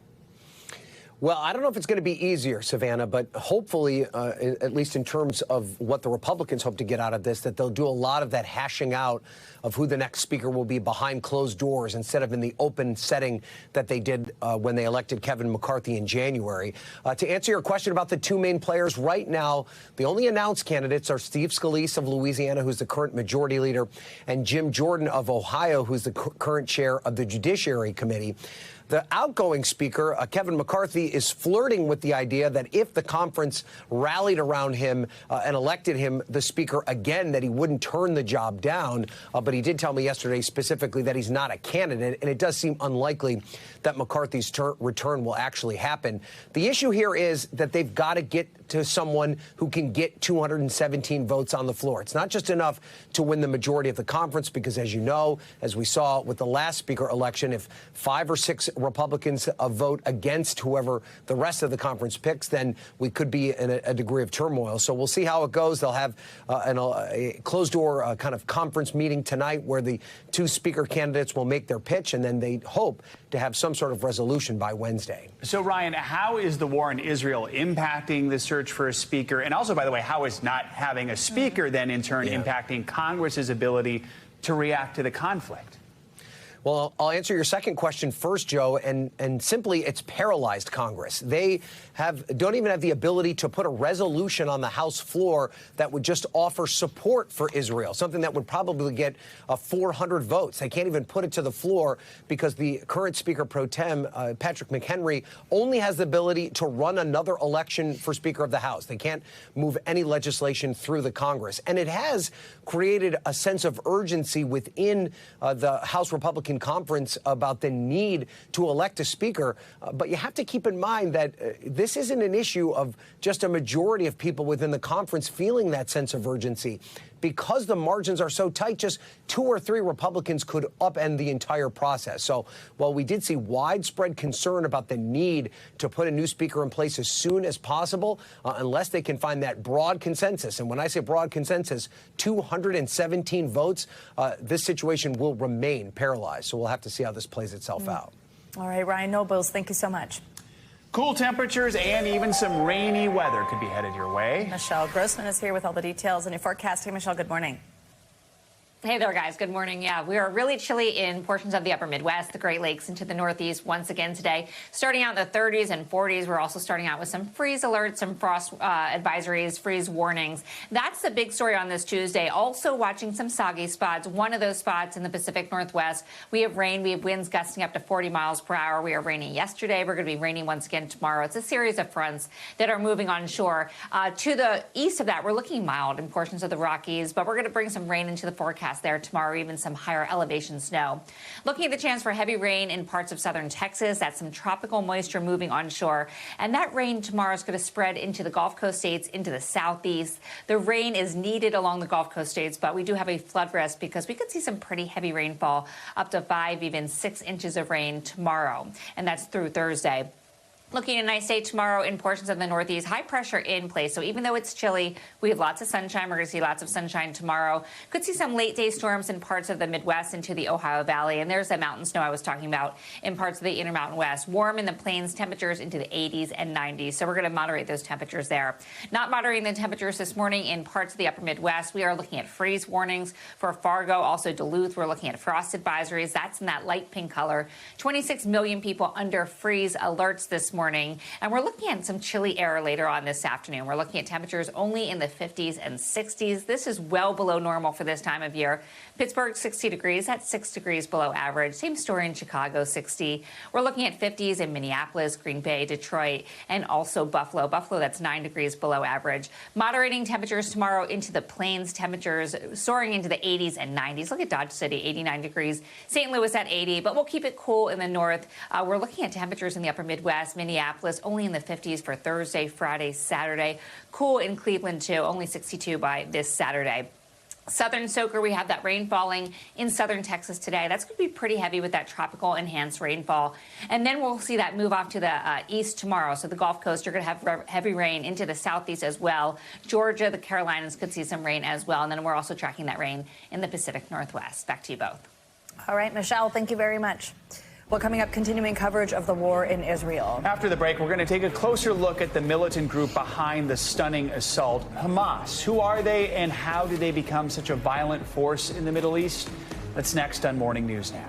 Well, I don't know if it's going to be easier, Savannah, but hopefully, at least in terms of what the Republicans hope to get out of this, that they'll do a lot of that hashing out of who the next speaker will be behind closed doors instead of in the open setting that they did when they elected Kevin McCarthy in January. To answer your question about the two main players right now, the only announced candidates are Steve Scalise of Louisiana, who's the current majority leader, and Jim Jordan of Ohio, who's the current chair of the Judiciary Committee. The outgoing speaker, Kevin McCarthy, is flirting with the idea that if the conference rallied around him and elected him the speaker again, that he wouldn't turn the job down. But he did tell me yesterday specifically that he's not a candidate, and it does seem unlikely that McCarthy's return will actually happen. The issue here is that they've got to get to someone who can get 217 votes on the floor. It's not just enough to win the majority of the conference, because, as you know, as we saw with the last speaker election, if 5 or 6 Republicans vote against whoever the rest of the conference picks, then we could be in a degree of turmoil. So we'll see how it goes. They'll have a closed-door kind of conference meeting tonight where the two speaker candidates will make their pitch, and then they hope to have some sort of resolution by Wednesday. So, Ryan, how is the war in Israel impacting the search for a speaker? And also, by the way, how is not having a speaker then in turn impacting Congress's ability to react to the conflict? Well, I'll answer your second question first, Joe, and simply it's paralyzed Congress. They don't even have the ability to put a resolution on the House floor that would just offer support for Israel, something that would probably get 400 votes. They can't even put it to the floor because the current Speaker pro tem, Patrick McHenry, only has the ability to run another election for Speaker of the House. They can't move any legislation through the Congress. And it has created a sense of urgency within the House Republican Republican conference about the need to elect a speaker. But you have to keep in mind that this isn't an issue of just a majority of people within the conference feeling that sense of urgency. Because the margins are so tight, just 2 or 3 Republicans could upend the entire process. So while we did see widespread concern about the need to put a new speaker in place as soon as possible, unless they can find that broad consensus, and when I say broad consensus, 217 votes, this situation will remain paralyzed. So we'll have to see how this plays itself out. All right, Ryan Nobles, thank you so much. Cool temperatures and even some rainy weather could be headed your way. Michelle Grossman is here with all the details and your forecast. Hey, Michelle, good morning. Hey there, guys. Good morning. Yeah, we are really chilly in portions of the upper Midwest, the Great Lakes into the Northeast once again today. Starting out in the 30s and 40s, we're also starting out with some freeze alerts, some frost advisories, freeze warnings. That's the big story on this Tuesday. Also watching some soggy spots. One of those spots in the Pacific Northwest, we have rain. We have winds gusting up to 40 miles per hour. We are raining yesterday. We're going to be raining once again tomorrow. It's a series of fronts that are moving onshore. To the east of that, we're looking mild in portions of the Rockies, but we're going to bring some rain into the forecast there tomorrow, even some higher elevation snow. Looking at the chance for heavy rain in parts of southern Texas. That's some tropical moisture moving onshore. And that rain tomorrow is going to spread into the Gulf Coast states, into the southeast. The rain is needed along the Gulf Coast states, but we do have a flood risk because we could see some pretty heavy rainfall, up to 5, even 6 inches of rain tomorrow. And that's through Thursday. Looking at a nice day tomorrow in portions of the Northeast, high pressure in place. So even though it's chilly, we have lots of sunshine. We're going to see lots of sunshine tomorrow. Could see some late day storms in parts of the Midwest into the Ohio Valley. And there's that mountain snow I was talking about in parts of the Intermountain West. Warm in the plains, temperatures into the 80s and 90s. So we're going to moderate those temperatures there. Not moderating the temperatures this morning in parts of the upper Midwest. We are looking at freeze warnings for Fargo, also Duluth. We're looking at frost advisories. That's in that light pink color. 26 million people under freeze alerts this morning. And we're looking at some chilly air later on this afternoon. We're looking at temperatures only in the 50s and 60s. This is well below normal for this time of year. Pittsburgh, 60 degrees. That's 6 degrees below average. Same story in Chicago, 60. We're looking at 50s in Minneapolis, Green Bay, Detroit, and also Buffalo. Buffalo, that's 9 degrees below average. Moderating temperatures tomorrow into the plains, temperatures soaring into the 80s and 90s. Look at Dodge City, 89 degrees. St. Louis at 80, but we'll keep it cool in the north. We're looking at temperatures in the upper Midwest, Minneapolis, only in the 50s for Thursday, Friday, Saturday. Cool in Cleveland, too, only 62 by this Saturday. Southern Soaker, we have that rain falling in southern Texas today. That's going to be pretty heavy with that tropical enhanced rainfall. And then we'll see that move off to the east tomorrow. So the Gulf Coast, you're going to have heavy rain into the southeast as well. Georgia, the Carolinas could see some rain as well. And then we're also tracking that rain in the Pacific Northwest. Back to you both. All right, Michelle, thank you very much. Well, coming up, continuing coverage of the war in Israel. After the break, we're going to take a closer look at the militant group behind the stunning assault, Hamas. Who are they and how did they become such a violent force in the Middle East? That's next on Morning News Now.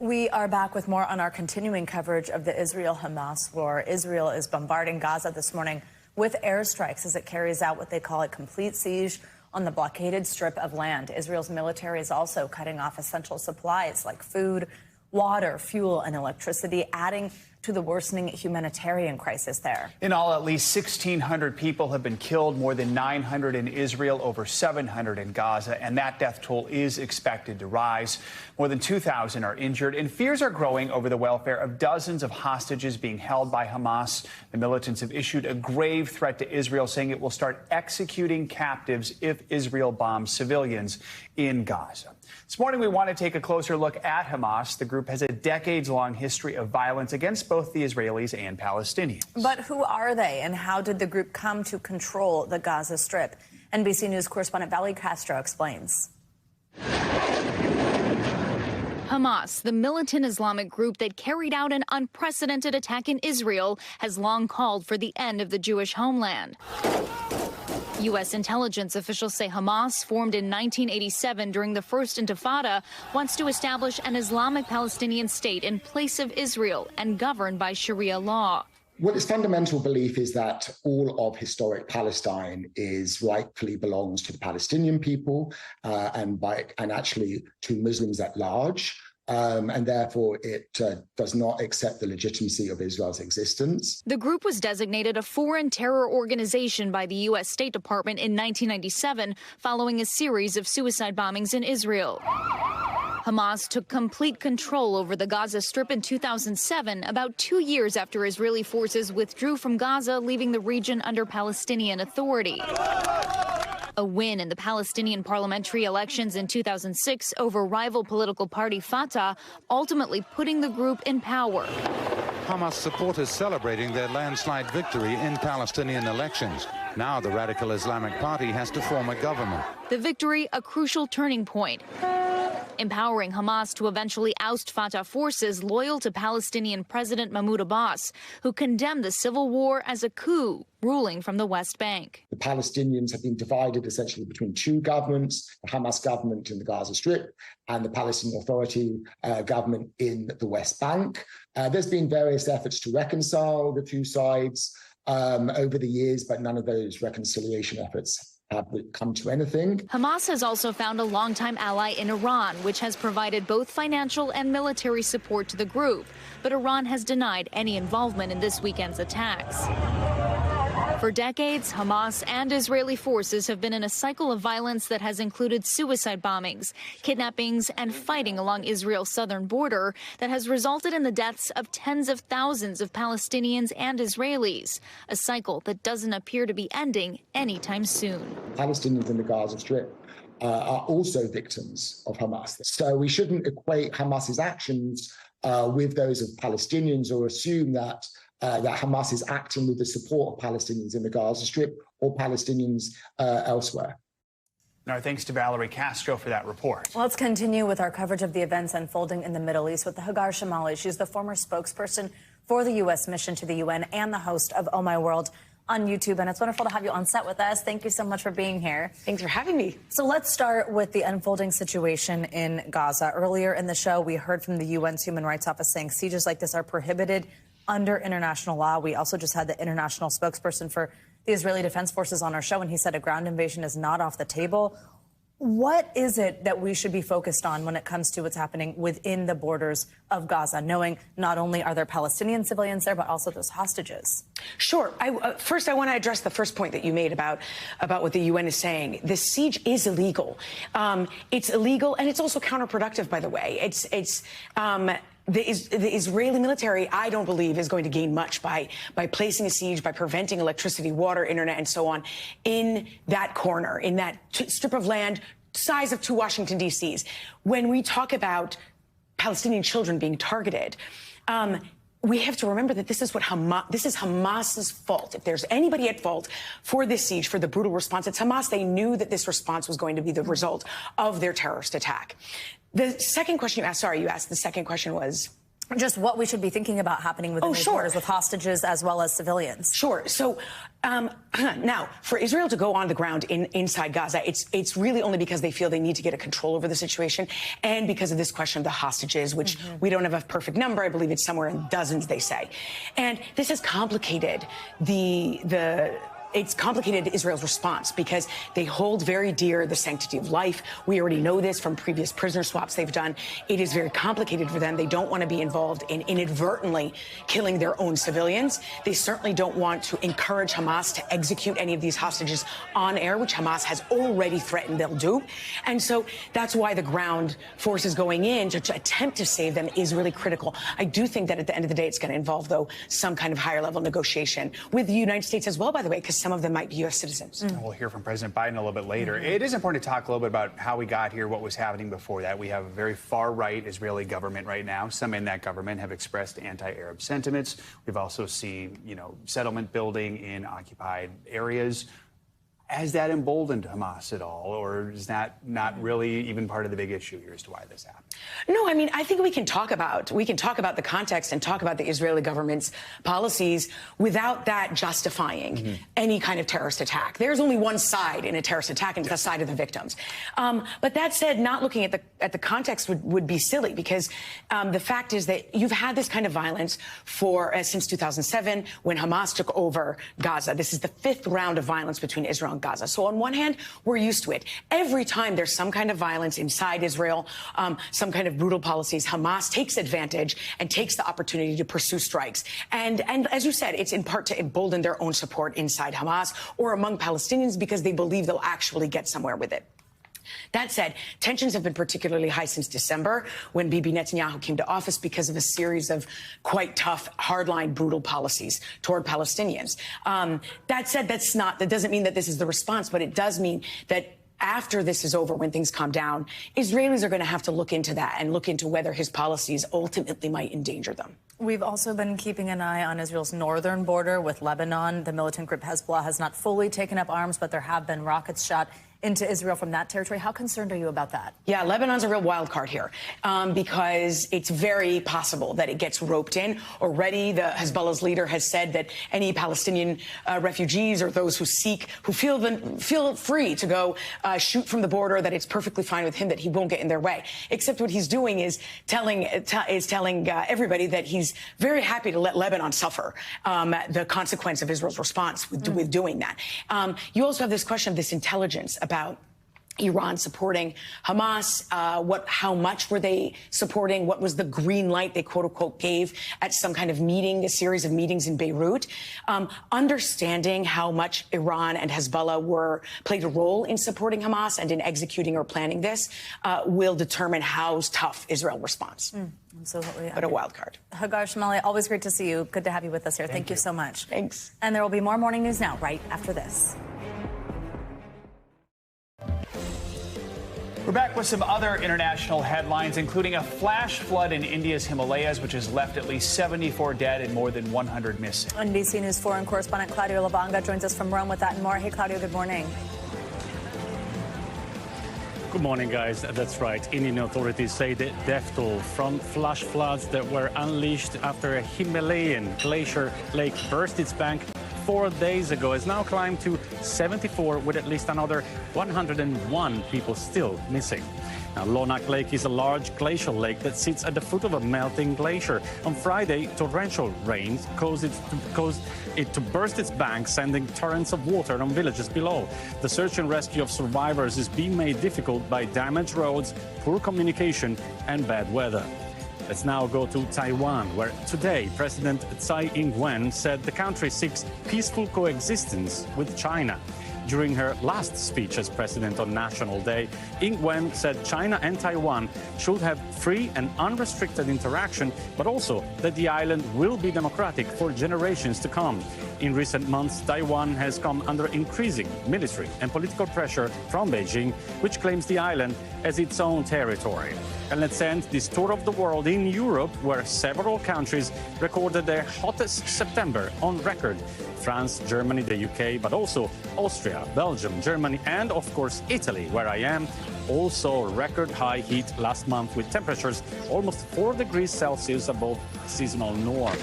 We are back with more on our continuing coverage of the Israel-Hamas war. Israel is bombarding Gaza this morning with airstrikes as it carries out what they call a complete siege on the blockaded strip of land. Israel's military is also cutting off essential supplies like food, water, fuel, and electricity, adding to the worsening humanitarian crisis there. In all, at least 1,600 people have been killed, more than 900 in Israel, over 700 in Gaza, and that death toll is expected to rise. More than 2,000 are injured, and fears are growing over the welfare of dozens of hostages being held by Hamas. The militants have issued a grave threat to Israel, saying it will start executing captives if Israel bombs civilians in Gaza. This morning, we want to take a closer look at Hamas. The group has a decades-long history of violence against both the Israelis and Palestinians. But who are they, and how did the group come to control the Gaza Strip? NBC News correspondent Valerie Castro explains. Hamas, the militant Islamic group that carried out an unprecedented attack in Israel, has long called for the end of the Jewish homeland. U.S. intelligence officials say Hamas, formed in 1987 during the First Intifada, wants to establish an Islamic Palestinian state in place of Israel and governed by Sharia law. Well, its fundamental belief is that all of historic Palestine rightfully belongs to the Palestinian people and actually to Muslims at large. and therefore it does not accept the legitimacy of Israel's existence. The group was designated a foreign terror organization by the U.S. State Department in 1997 following a series of suicide bombings in Israel. Hamas took complete control over the Gaza Strip in 2007, about 2 years after Israeli forces withdrew from Gaza, leaving the region under Palestinian authority. A win in the Palestinian parliamentary elections in 2006 over rival political party Fatah, ultimately putting the group in power. Hamas supporters celebrating their landslide victory in Palestinian elections. Now the radical Islamic Party has to form a government. The victory, a crucial turning point, empowering Hamas to eventually oust Fatah forces loyal to Palestinian President Mahmoud Abbas, who condemned the civil war as a coup, ruling from the West Bank. The Palestinians have been divided essentially between two governments, the Hamas government in the Gaza Strip and the Palestinian Authority government in the West Bank. There's been various efforts to reconcile the two sides over the years, but none of those reconciliation efforts have come to anything. Hamas has also found a longtime ally in Iran, which has provided both financial and military support to the group. But Iran has denied any involvement in this weekend's attacks. For decades, Hamas and Israeli forces have been in a cycle of violence that has included suicide bombings, kidnappings, and fighting along Israel's southern border that has resulted in the deaths of tens of thousands of Palestinians and Israelis, a cycle that doesn't appear to be ending anytime soon. Palestinians in the Gaza Strip are also victims of Hamas. So we shouldn't equate Hamas's actions with those of Palestinians or assume that Hamas is acting with the support of Palestinians in the Gaza Strip or Palestinians elsewhere. Our thanks to Valerie Castro for that report. Let's continue with our coverage of the events unfolding in the Middle East with Hagar Shamali. She's the former spokesperson for the U.S. mission to the UN and the host of Oh My World on YouTube. And it's wonderful to have you on set with us. Thank you so much for being here. Thanks for having me. So let's start with the unfolding situation in Gaza. Earlier in the show, we heard from the UN's Human Rights Office saying sieges like this are prohibited under international law. We also just had the international spokesperson for the Israeli Defense Forces on our show, and he said a ground invasion is not off the table. What is it that we should be focused on when it comes to what's happening within the borders of Gaza, knowing not only are there Palestinian civilians there, but also those hostages? Sure. First, I want to address the first point that you made about what the UN is saying. The siege is illegal. It's illegal, and it's also counterproductive, by the way. The Israeli military, I don't believe, is going to gain much by placing a siege, by preventing electricity, water, internet, and so on in that corner, in that strip of land size of 2 Washington, D.C.s. When we talk about Palestinian children being targeted, we have to remember that this is Hamas's fault. If there's anybody at fault for this siege, for the brutal response, it's Hamas. They knew that this response was going to be the result of their terrorist attack. The second question you asked, the second question was just what we should be thinking about happening within these borders with hostages as well as civilians. Sure. So now, for Israel to go on the ground inside Gaza, it's really only because they feel they need to get a control over the situation and because of this question of the hostages, which we don't have a perfect number. I believe it's somewhere in dozens, they say. And this has complicated it's complicated Israel's response because they hold very dear the sanctity of life. We already know this from previous prisoner swaps they've done. It is very complicated for them. They don't want to be involved in inadvertently killing their own civilians. They certainly don't want to encourage Hamas to execute any of these hostages on air, which Hamas has already threatened they'll do. And so that's why the ground forces going in to attempt to save them is really critical. I do think that at the end of the day, it's going to involve, though, some kind of higher level negotiation with the United States as well, by the way, because some of them might be U.S. citizens. We'll hear from President Biden a little bit later. It is important to talk a little bit about how we got here, what was happening before that. We have a very far-right Israeli government right now. Some in that government have expressed anti-Arab sentiments. We've also seen, settlement building in occupied areas. Has that emboldened Hamas at all, or is that not really even part of the big issue here as to why this happened? No, I mean, I think we can talk about the context and talk about the Israeli government's policies without that justifying any kind of terrorist attack. There's only one side in a terrorist attack, and it's the side of the victims. But that said, not looking at the context would be silly because the fact is that you've had this kind of violence since 2007 when Hamas took over Gaza. This is the 5th round of violence between Israel and of Gaza. So on one hand, we're used to it. Every time there's some kind of violence inside Israel, some kind of brutal policies, Hamas takes advantage and takes the opportunity to pursue strikes. And as you said, it's in part to embolden their own support inside Hamas or among Palestinians because they believe they'll actually get somewhere with it. That said, tensions have been particularly high since December when Bibi Netanyahu came to office because of a series of quite tough, hardline, brutal policies toward Palestinians. That said, that doesn't mean that this is the response, but it does mean that after this is over, when things calm down, Israelis are going to have to look into that and look into whether his policies ultimately might endanger them. We've also been keeping an eye on Israel's northern border with Lebanon. The militant group Hezbollah has not fully taken up arms, but there have been rockets shot into Israel from that territory. How concerned are you about that? Yeah, Lebanon's a real wild card here because it's very possible that it gets roped in. Already, the Hezbollah's leader has said that any Palestinian refugees or those who feel free to go shoot from the border, that it's perfectly fine with him, that he won't get in their way. Except what he's doing is telling everybody that he's very happy to let Lebanon suffer the consequence of Israel's response with doing that. You also have this question of this intelligence about Iran supporting Hamas. How much were they supporting? What was the green light they quote unquote gave at some kind of meeting, a series of meetings in Beirut? Understanding how much Iran and Hezbollah played a role in supporting Hamas and in executing or planning this will determine how tough Israel responds. Absolutely. But a wild card. Hagar Shmali, always great to see you. Good to have you with us here. Thank you so much. Thanks. And there will be more Morning News Now right after this. We're back with some other international headlines, including a flash flood in India's Himalayas, which has left at least 74 dead and more than 100 missing. NBC News foreign correspondent Claudio Lavanga joins us from Rome with that and more. Hey, Claudio, good morning. Good morning, guys. That's right. Indian authorities say the death toll from flash floods that were unleashed after a Himalayan glacier lake burst its bank 4 days ago has now climbed to 74, with at least another 101 people still missing. Now, Lonak Lake is a large glacial lake that sits at the foot of a melting glacier. On Friday, torrential rains caused it to burst its banks, sending torrents of water on villages below. The search and rescue of survivors is being made difficult by damaged roads, poor communication, and bad weather. Let's now go to Taiwan, where today President Tsai Ing-wen said the country seeks peaceful coexistence with China. During her last speech as president on National Day, Ing-wen said China and Taiwan should have free and unrestricted interaction, but also that the island will be democratic for generations to come. In recent months, Taiwan has come under increasing military and political pressure from Beijing, which claims the island as its own territory. And let's end this tour of the world in Europe, where several countries recorded their hottest September on record. France, Germany, the UK, but also Austria, Belgium, Germany, and of course Italy, where I am, also record high heat last month with temperatures almost 4 degrees Celsius above seasonal norm.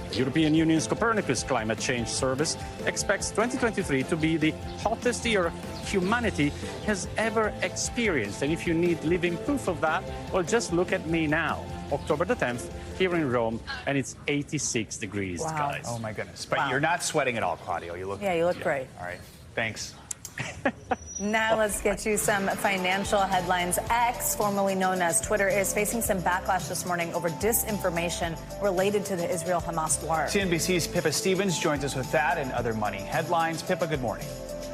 The European Union's Copernicus Climate Change Service expects 2023 to be the hottest year humanity has ever experienced. And if you need living proof of that, well, just look at me now. October the 10th, here in Rome, and it's 86 degrees, guys. Oh, my goodness. But you're not sweating at all, Claudio. You look great. All right. Thanks. Now let's get you some financial headlines. X, formerly known as Twitter, is facing some backlash this morning over disinformation related to the Israel-Hamas war. CNBC's Pippa Stevens joins us with that and other money headlines. Pippa, good morning.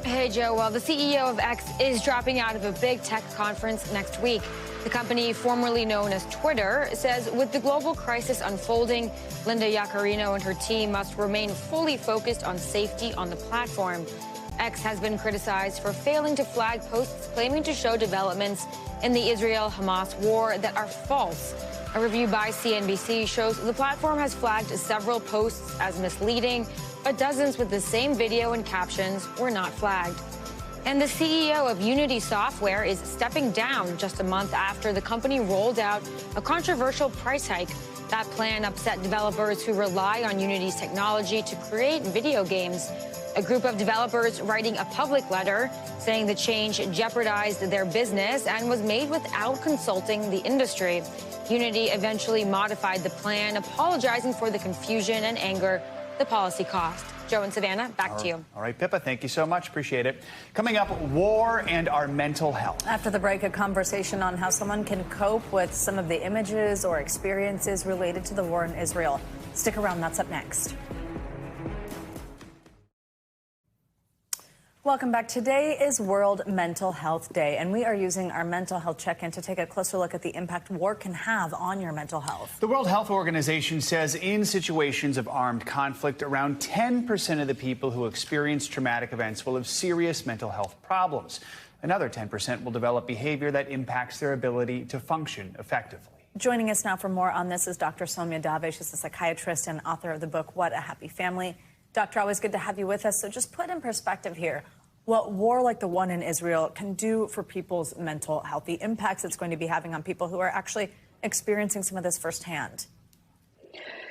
Hey, Joe. Well, the CEO of X is dropping out of a big tech conference next week. The company, formerly known as Twitter, says with the global crisis unfolding, Linda Yaccarino and her team must remain fully focused on safety on the platform. X has been criticized for failing to flag posts claiming to show developments in the Israel-Hamas war that are false. A review by CNBC shows the platform has flagged several posts as misleading, but dozens with the same video and captions were not flagged. And the CEO of Unity Software is stepping down just a month after the company rolled out a controversial price hike. That plan upset developers who rely on Unity's technology to create video games. A group of developers writing a public letter saying the change jeopardized their business and was made without consulting the industry. Unity eventually modified the plan, apologizing for the confusion and anger the policy cost. Joe and Savannah, back to you. All right, Pippa, thank you so much. Appreciate it. Coming up, war and our mental health. After the break, a conversation on how someone can cope with some of the images or experiences related to the war in Israel. Stick around, that's up next. Welcome back. Today is World Mental Health Day, and we are using our mental health check-in to take a closer look at the impact war can have on your mental health. The World Health Organization says in situations of armed conflict, around 10% of the people who experience traumatic events will have serious mental health problems. Another 10% will develop behavior that impacts their ability to function effectively. Joining us now for more on this is Dr. Soumya Dave. She's a psychiatrist and author of the book, What a Happy Family. Doctor, always good to have you with us. So just put in perspective here what war like the one in Israel can do for people's mental health, the impacts it's going to be having on people who are actually experiencing some of this firsthand.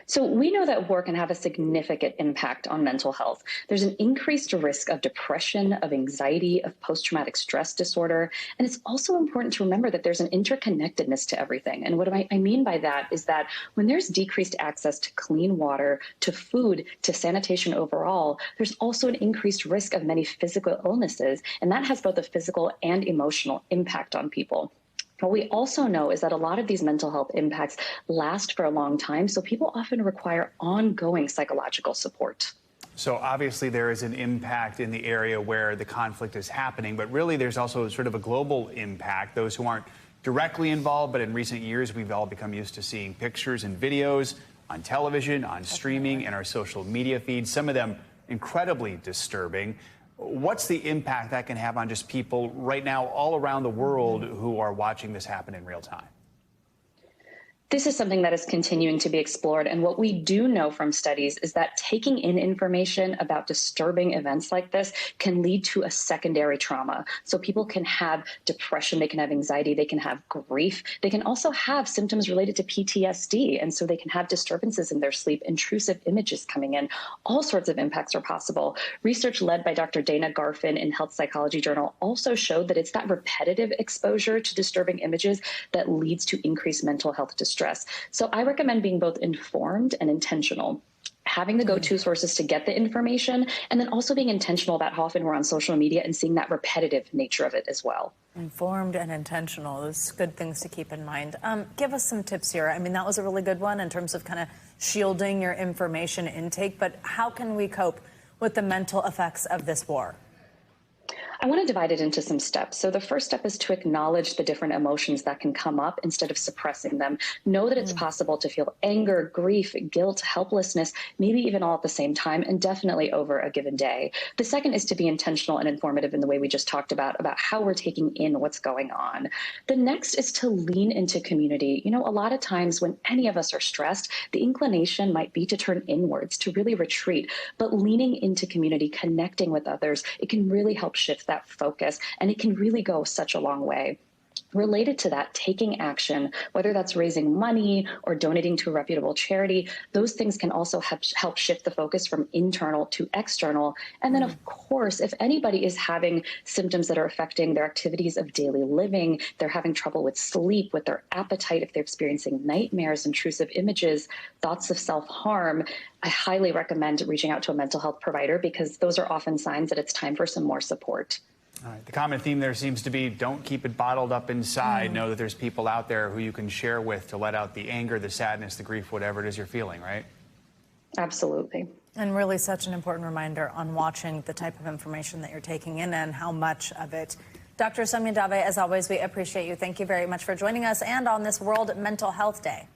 So we know that war can have a significant impact on mental health. There's an increased risk of depression, of anxiety, of post-traumatic stress disorder. And it's also important to remember that there's an interconnectedness to everything. And what I mean by that is that when there's decreased access to clean water, to food, to sanitation overall, there's also an increased risk of many physical illnesses. And that has both a physical and emotional impact on people. What we also know is that a lot of these mental health impacts last for a long time, so people often require ongoing psychological support. So obviously there is an impact in the area where the conflict is happening, but really there's also sort of a global impact. Those who aren't directly involved, but in recent years we've all become used to seeing pictures and videos on television, on streaming, and our social media feeds, some of them incredibly disturbing. What's the impact that can have on just people right now all around the world who are watching this happen in real time? This is something that is continuing to be explored. And what we do know from studies is that taking in information about disturbing events like this can lead to a secondary trauma. So people can have depression, they can have anxiety, they can have grief. They can also have symptoms related to PTSD. And so they can have disturbances in their sleep, intrusive images coming in. All sorts of impacts are possible. Research led by Dr. Dana Garfin in Health Psychology Journal also showed that it's that repetitive exposure to disturbing images that leads to increased mental health distress. So I recommend being both informed and intentional, having the go-to sources to get the information, and then also being intentional about how often we're on social media and seeing that repetitive nature of it as well. Informed and intentional. Those good things to keep in mind. Give us some tips here. I mean, that was a really good one in terms of kind of shielding your information intake, but how can we cope with the mental effects of this war? I want to divide it into some steps. So the first step is to acknowledge the different emotions that can come up instead of suppressing them. Know that it's possible to feel anger, grief, guilt, helplessness, maybe even all at the same time, and definitely over a given day. The second is to be intentional and informative in the way we just talked about how we're taking in what's going on. The next is to lean into community. You know, a lot of times when any of us are stressed, the inclination might be to turn inwards, to really retreat. But leaning into community, connecting with others, it can really help shift that focus, and it can really go such a long way. Related to that, taking action, whether that's raising money or donating to a reputable charity, those things can also help shift the focus from internal to external. And then, of course, if anybody is having symptoms that are affecting their activities of daily living, they're having trouble with sleep, with their appetite, if they're experiencing nightmares, intrusive images, thoughts of self-harm, I highly recommend reaching out to a mental health provider because those are often signs that it's time for some more support. All right. The common theme there seems to be don't keep it bottled up inside. Know that there's people out there who you can share with to let out the anger, the sadness, the grief, whatever it is you're feeling, right? Absolutely. And really such an important reminder on watching the type of information that you're taking in and how much of it. Dr. Soumya Dave, as always, we appreciate you. Thank you very much for joining us and on this World Mental Health Day.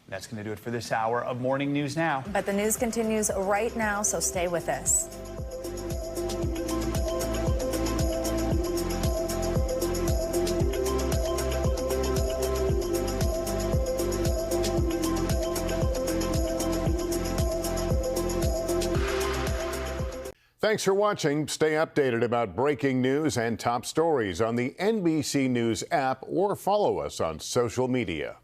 That's going to do it for this hour of Morning News Now. But the news continues right now, so stay with us. Thanks for watching. Stay updated about breaking news and top stories on the NBC News app or follow us on social media.